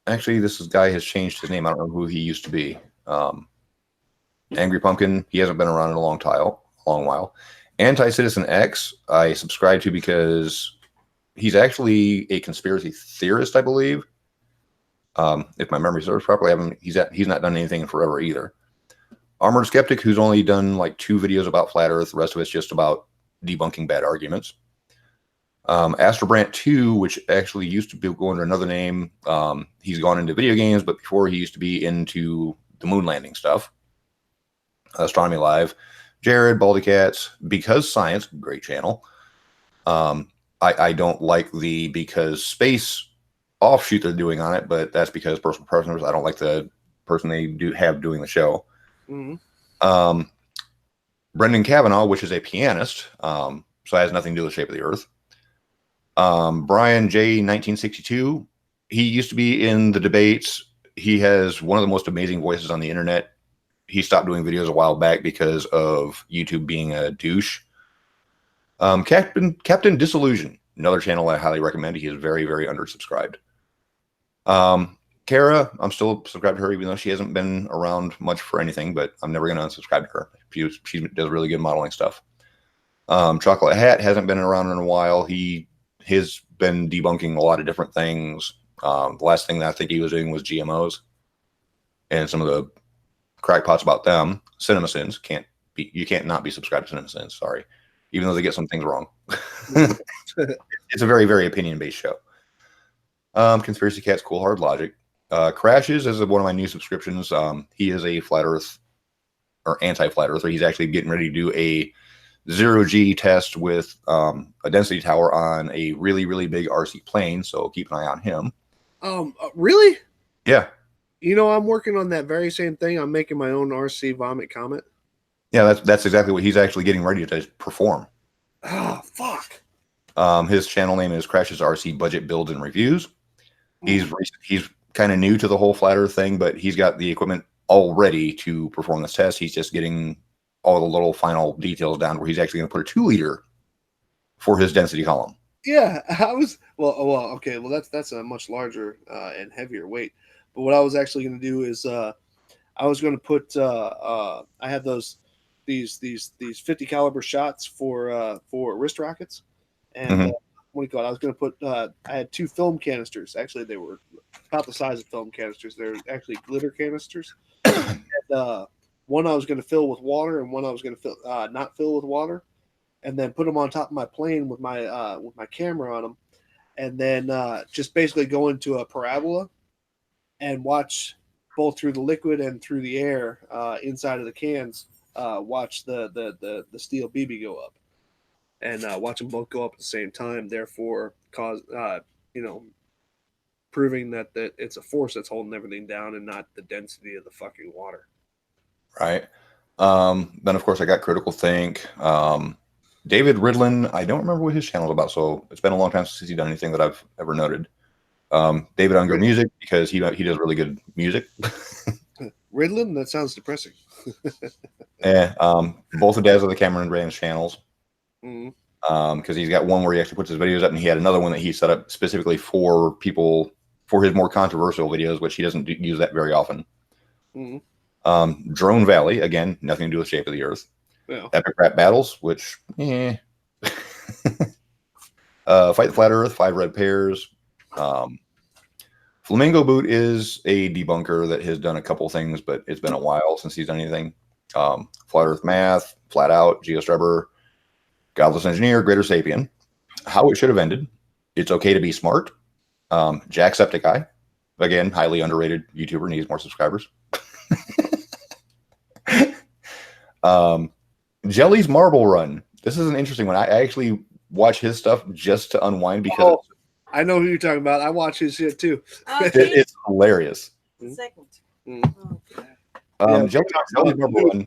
Actually, guy has changed his name. I don't know who he used to be. Angry Pumpkin, he hasn't been around in a long while. Anti-Citizen X, I subscribe to because he's actually a conspiracy theorist, I believe. If my memory serves properly, he's not done anything in forever either. Armored Skeptic, who's only done like 2 videos about Flat Earth. The rest of it's just about debunking bad arguments. Astrobrant 2, which actually used to go under another name. He's gone into video games, but before he used to be into the moon landing stuff. Astronomy Live. Jared, Baldy Cats, Because Science, great channel. I don't like the Because Space offshoot they're doing on it, but that's because personal preference. I don't like the person they have doing the show. Mm-hmm. Brendan Kavanaugh, which is a pianist, so it has nothing to do with the shape of the Earth. Brian J. 1962, he used to be in the debates. He has one of the most amazing voices on the internet. He stopped doing videos a while back because of YouTube being a douche. Captain Disillusion, another channel I highly recommend. He is very, very undersubscribed. Kara, I'm still subscribed to her, even though she hasn't been around much for anything, but I'm never going to unsubscribe to her. She does really good modeling stuff. Chocolate Hat hasn't been around in a while. He has been debunking a lot of different things. The last thing that I think he was doing was GMOs and some of the crackpots about them. CinemaSins you can't not be subscribed to CinemaSins. Sorry, even though they get some things wrong. It's a very, very opinion-based show. Conspiracy Cat's Cool Hard Logic. Crashes is one of my new subscriptions. He is a flat Earth or anti-flat Earther. He's actually getting ready to do a 0G test with a density tower on a really, really big RC plane. So keep an eye on him. Really? Yeah. You know, I'm working on that very same thing. I'm making my own RC vomit comet. Yeah, that's exactly what he's actually getting ready to perform. Oh, fuck. His channel name is Crash's RC Budget Builds and Reviews. He's kind of new to the whole flat Earth thing, but he's got the equipment all ready to perform this test. He's just getting all the little final details down where he's actually going to put a 2-liter for his density column. Yeah, okay. Well, that's a much larger and heavier weight. But what I was actually going to do is I was going to put I have these 50 caliber shots for wrist rockets, and what do you call it? I was going to put I had 2 film canisters. Actually, they were about the size of film canisters. They're actually glitter canisters. And, one I was going to fill with water, and one I was going to not fill with water, and then put them on top of my plane with my camera on them, and then just basically go into a parabola and watch both through the liquid and through the air inside of the cans. Watch the steel BB go up, and watch them both go up at the same time. Therefore, proving that it's a force that's holding everything down and not the density of the fucking water. Right. Then of course I got Critical Think. David Ridlin, I don't remember what his channel is about, so it's been a long time since he's done anything that I've ever noted. David Unger Music, because he does really good music. Ridlin? That sounds depressing. Yeah. Both of Daz are the Cameron Brand's channels. Because he's got one where he actually puts his videos up, and he had another one that he set up specifically for people for his more controversial videos, which he doesn't use that very often. Drone Valley, again, nothing to do with Shape of the Earth. Yeah. Epic Rap Battles, which Fight the Flat Earth, 5 Red Pairs. Flamingo Boot is a debunker that has done a couple things, but it's been a while since he's done anything. Flat Earth Math, Flat Out, GeoStrubber, Godless Engineer, Greater Sapien, How It Should Have Ended, It's Okay to Be Smart, Jacksepticeye, again, highly underrated YouTuber, needs more subscribers. Jelly's Marble Run. This is an interesting one. I actually watch his stuff just to unwind because I know who you're talking about. I watch his shit too. It's hilarious. Second. Jelly's Marble Run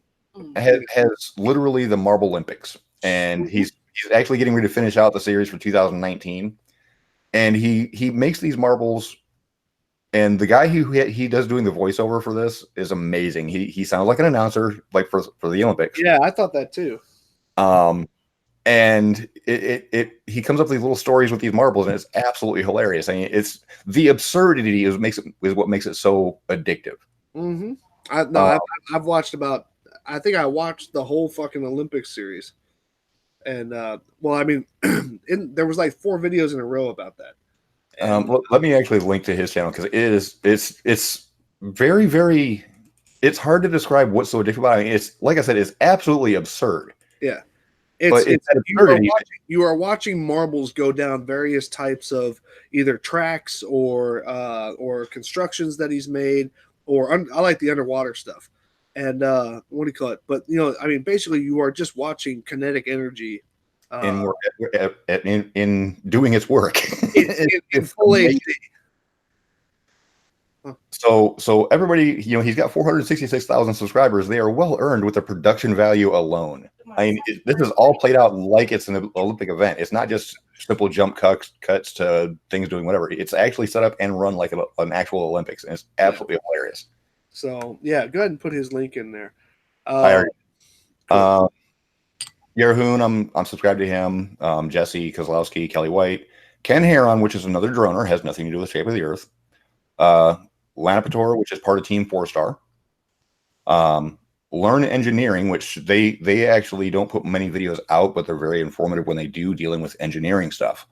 has literally the Marble Olympics, and he's actually getting ready to finish out the series for 2019. And he makes these marbles, and the guy who he does doing the voiceover for this is amazing. He sounds like an announcer, like for the Olympics. Yeah, I thought that too. And he comes up with these little stories with these marbles, and it's absolutely hilarious. I mean, it's the absurdity is what makes it so addictive. I've watched I think I watched the whole fucking Olympics series, and there was like 4 videos in a row about that. Let me actually link to his channel because it's very, very, it's hard to describe what's so addictive about it. It's like I said, it's absolutely absurd. Yeah. But it's that absurdity. You are watching marbles go down various types of either tracks or constructions that he's made, or I like the underwater stuff. And what do you call it? But I mean, basically, you are just watching kinetic energy in doing its work in full HD. So everybody, he's got 466,000 subscribers. They are well earned with the production value alone. I mean, this is all played out like it's an Olympic event. It's not just simple jump cuts to things doing whatever. It's actually set up and run like an actual Olympics, and it's absolutely hilarious. So yeah, go ahead and put his link in there. I already. Yerhoon, I'm subscribed to him. Jesse Kozlowski, Kelly White, Ken Heron, which is another droner, has nothing to do with Shape of the Earth. Lanapator, which is part of Team 4-Star. Learn Engineering, which they actually don't put many videos out, but they're very informative when they do, dealing with engineering stuff.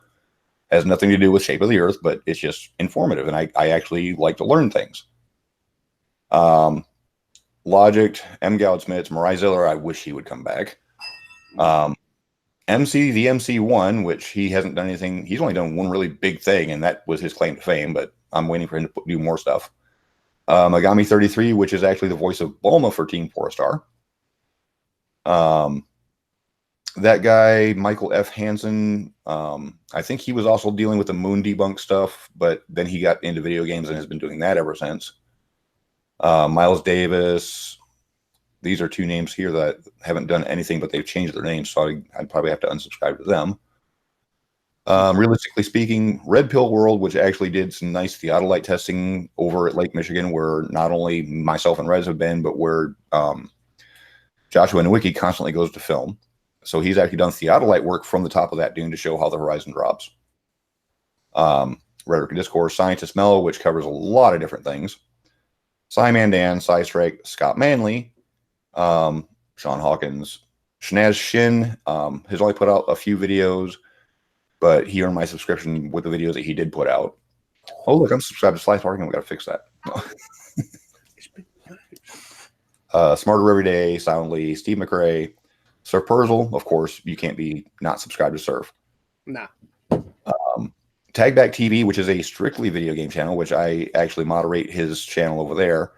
Has nothing to do with Shape of the Earth, but it's just informative, and I actually like to learn things. Logic, M. Goudsmith, Marai Ziller, I wish he would come back. MC VMC1, which he hasn't done anything. He's only done one really big thing, and that was his claim to fame, but I'm waiting for him to do more stuff. Megami 33, which is actually the voice of Bulma for Team 4-Star. That guy, Michael F. Hansen, I think he was also dealing with the Moon Debunk stuff, but then he got into video games and has been doing that ever since. Miles Davis. These are two names here that haven't done anything, but they've changed their names, so I'd probably have to unsubscribe to them. Realistically speaking, Red Pill World, which actually did some nice theodolite testing over at Lake Michigan, where not only myself and Rez have been, but where Joshua Nowicki constantly goes to film. So he's actually done theodolite work from the top of that dune to show how the horizon drops. Rhetoric and Discourse, Scientist Mellow, which covers a lot of different things. Cy Mandan, Cy Strike, Scott Manley, Sean Hawkins, Shnaz Shin has only put out a few videos, but he earned my subscription with the videos that he did put out. Oh, look, I'm subscribed to Slice Parking. We got to fix that. Smarter Every Day, Soundly, Steve McRae, Surf Perzel. Of course, you can't be not subscribed to Surf. Nah. Tagback TV, which is a strictly video game channel, which I actually moderate his channel over there.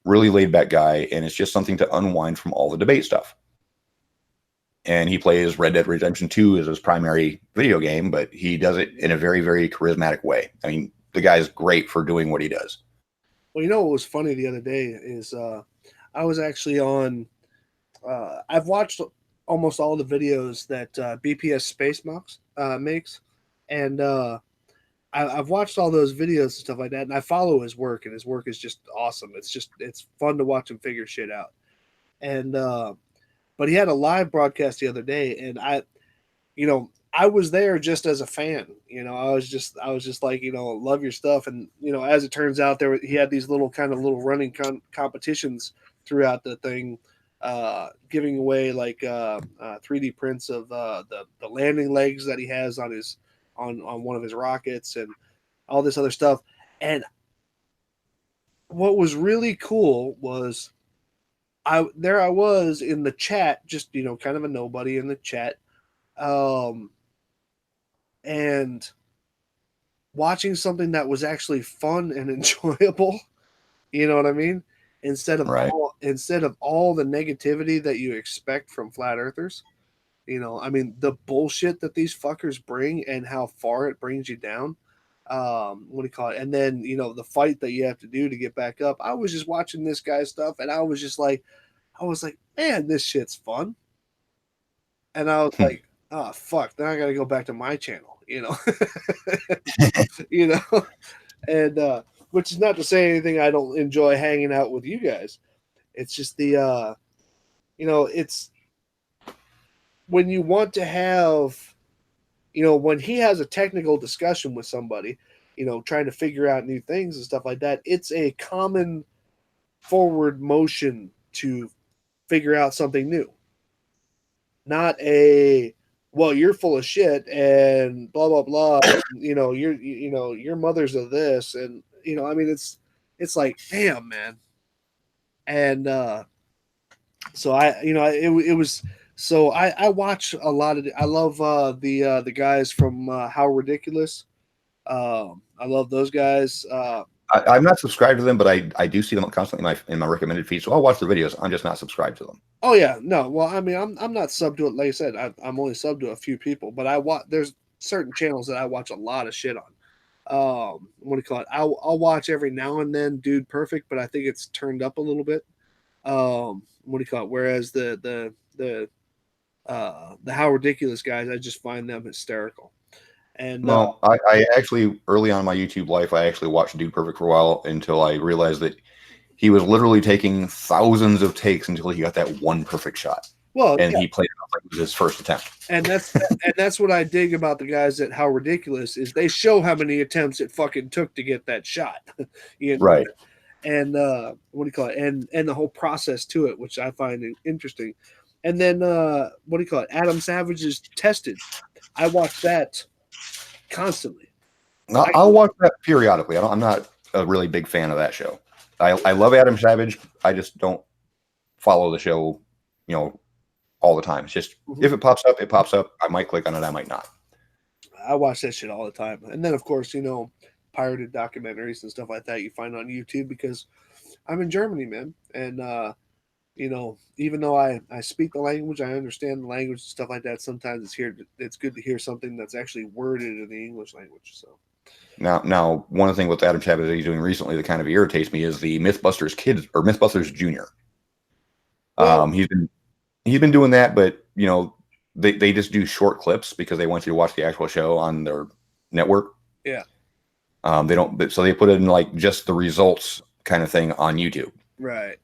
Really laid back guy, and it's just something to unwind from all the debate stuff. And he plays Red Dead Redemption 2 as his primary video game, but he does it in a very, very charismatic way. I mean, the guy's great for doing what he does. Well, what was funny the other day is I was actually on. I've watched almost all the videos that BPS Space makes, and I've watched all those videos and stuff like that, and I follow his work, and his work is just awesome. It's fun to watch him figure shit out. And but he had a live broadcast the other day, and I was there just as a fan. I was just like, love your stuff. And as it turns out, he had these little running competitions throughout the thing, giving away like 3D prints of the landing legs that he has on his on one of his rockets and all this other stuff. And what was really cool was I was in the chat, just kind of a nobody in the chat, and watching something that was actually fun and enjoyable. You know what I mean? Instead of all the negativity that you expect from flat earthers. I mean, the bullshit that these fuckers bring and how far it brings you down. What do you call it? And then, the fight that you have to do to get back up. I was just watching this guy's stuff, and I was like, man, this shit's fun. And I was like, oh, fuck, now I got to go back to my channel, and, which is not to say anything. I don't enjoy hanging out with you guys. It's just it's when you want to have, when he has a technical discussion with somebody, trying to figure out new things and stuff like that, it's a common forward motion to figure out something new. Not a, well, you're full of shit and blah blah blah. You know, your mother's of this, and I mean, it's like, damn, man. And so it was. So I watch a lot of. I love the guys from How Ridiculous. I love those guys. I'm not subscribed to them, but I do see them constantly in my recommended feed. So I'll watch the videos. I'm just not subscribed to them. Oh yeah, no. Well, I mean, I'm not sub to it. Like I said, I'm only sub to a few people, but I watch. There's certain channels that I watch a lot of shit on. What do you call it? I'll watch every now and then Dude Perfect, but I think it's turned up a little bit. What do you call it? Whereas the How Ridiculous guys, I just find them hysterical. And well, I actually early on in my YouTube life, I actually watched Dude Perfect for a while until I realized that he was literally taking thousands of takes until he got that one perfect shot. Well, and yeah. he played it off like it was his first attempt. And that's what I dig about the guys at How Ridiculous is they show how many attempts it fucking took to get that shot. Right. And what do you call it? And the whole process to it, which I find interesting. And then what do you call it? Adam Savage's Tested. I watch that constantly. I'll watch that periodically. I'm not a really big fan of that show. I love Adam Savage. I just don't follow the show, all the time. It's just if it pops up, it pops up. I might click on it. I might not. I watch that shit all the time. And then, of course, pirated documentaries and stuff like that you find on YouTube because I'm in Germany, man. And, even though I speak the language, I understand the language and stuff like that. Sometimes it's good to hear something that's actually worded in the English language. So now one of the things with Adam Savage that he's doing recently that kind of irritates me is the Mythbusters Kids or Mythbusters Junior. Well, he's been doing that, but they just do short clips because they want you to watch the actual show on their network. Yeah. They don't, so they put it in like just the results kind of thing on YouTube. Right.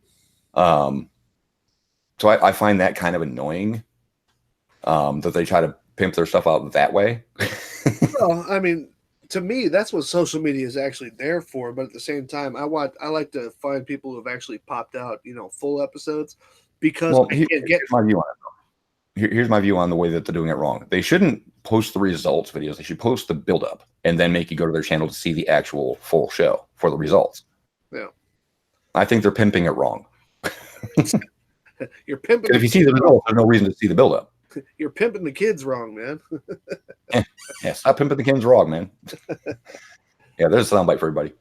So I find that kind of annoying. That they try to pimp their stuff out that way. Well, I mean, to me, that's what social media is actually there for. But at the same time, I like to find people who have actually popped out, full episodes because I can't get. Here's my view on it, though. Here's my view on the way that they're doing it wrong. They shouldn't post the results videos. They should post the build-up and then make you go to their channel to see the actual full show for the results. Yeah. I think they're pimping it wrong. You're pimping. If you see the results, there's no reason to see the build-up. You're pimping the kids wrong, man. Yeah, stop pimping the kids wrong, man. Yeah, there's a soundbite for everybody.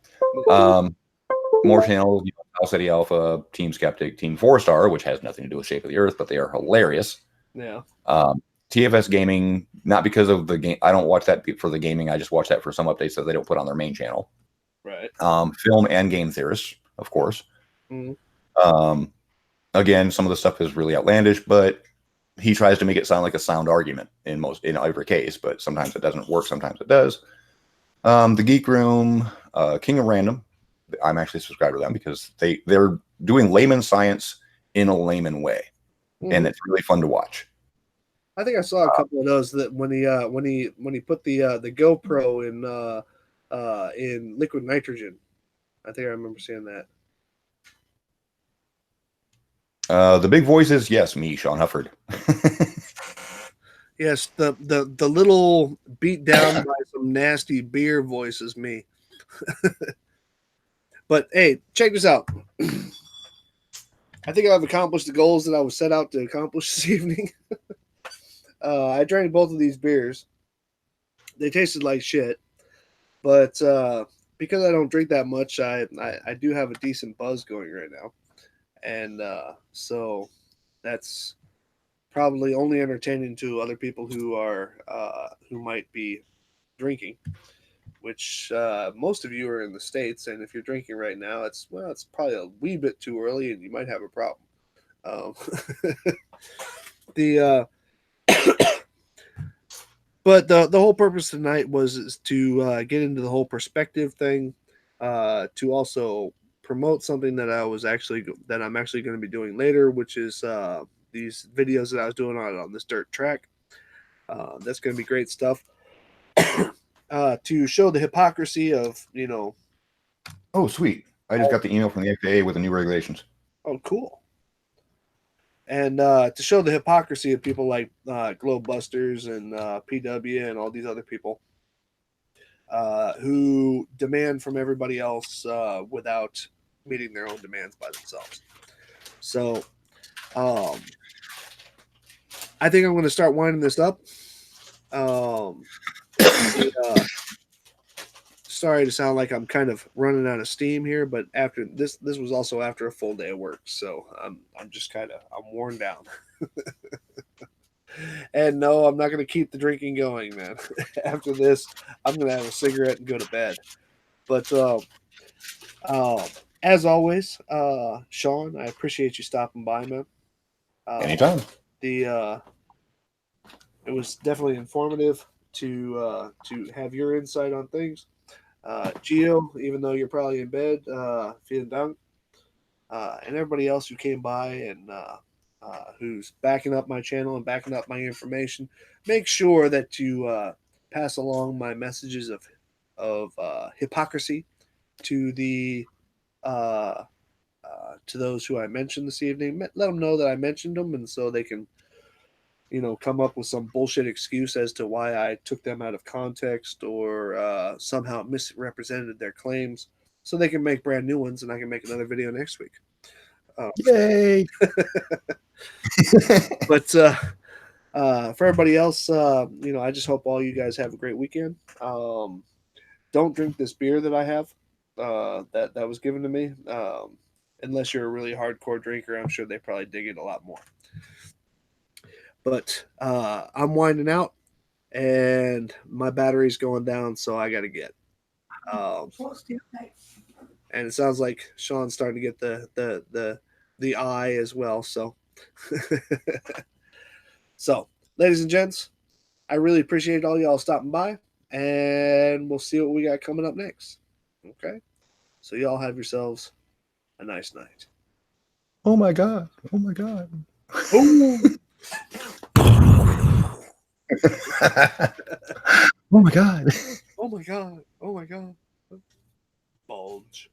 More channels, House City Alpha, Team Skeptic, Team 4-Star, which has nothing to do with Shape of the Earth, but they are hilarious. Yeah. TFS Gaming, not because of the game. I don't watch that for the gaming. I just watch that for some updates that they don't put on their main channel. Right. Film and Game Theorists, of course. Mm-hmm. Again, some of the stuff is really outlandish, but he tries to make it sound like a sound argument in every case, but sometimes it doesn't work. Sometimes it does. The Geek Room, King of Random. I'm actually subscribed to them because they're doing layman science in a layman way, and it's really fun to watch. I think I saw a couple of those that when he put the GoPro in liquid nitrogen. I think I remember seeing that. The big voices, yes, me, Sean Hufford. Yes, the little beat down by some nasty beer voice is me. But hey, check this out. I think I've accomplished the goals that I was set out to accomplish this evening. I drank both of these beers. They tasted like shit, but because I don't drink that much, I do have a decent buzz going right now. And so that's probably only entertaining to other people who might be drinking, which most of you are in the States. And if you're drinking right now, it's probably a wee bit too early and you might have a problem. But the whole purpose tonight was to get into the whole perspective thing, to also promote something that I'm actually going to be doing later, which is these videos that I was doing on this dirt track. That's going to be great stuff. To show the hypocrisy of, Oh, sweet. I just got the email from the FAA with the new regulations. Oh, cool. And to show the hypocrisy of people like Globebusters and PW and all these other people who demand from everybody else without meeting their own demands by themselves. So I think I'm going to start winding this up. Sorry to sound like I'm kind of running out of steam here, but after this was also after a full day of work, so I'm just kind of worn down. And no, I'm not going to keep the drinking going, man. After this, I'm going to have a cigarette and go to bed. But as always, Sean, I appreciate you stopping by, man. Anytime. It was definitely informative to have your insight on things. Gio, even though you're probably in bed, vielen Dank. And everybody else who came by and who's backing up my channel and backing up my information. Make sure that you pass along my messages of hypocrisy to the to those who I mentioned this evening. Let them know that I mentioned them, and so they can, come up with some bullshit excuse as to why I took them out of context or somehow misrepresented their claims, so they can make brand new ones, and I can make another video next week. Yay! But for everybody else, I just hope all you guys have a great weekend. Don't drink this beer that I have that was given to me, unless you're a really hardcore drinker. I'm sure they probably dig it a lot more. But I'm winding out, and my battery's going down, so I got to get. And it sounds like Sean's starting to get the eye as well. So, so ladies and gents, I really appreciate all y'all stopping by, and we'll see what we got coming up next. Okay, so y'all have yourselves a nice night. Oh my god! Oh my god! Ooh. Oh my god! Oh my god! Oh my god! Bulge.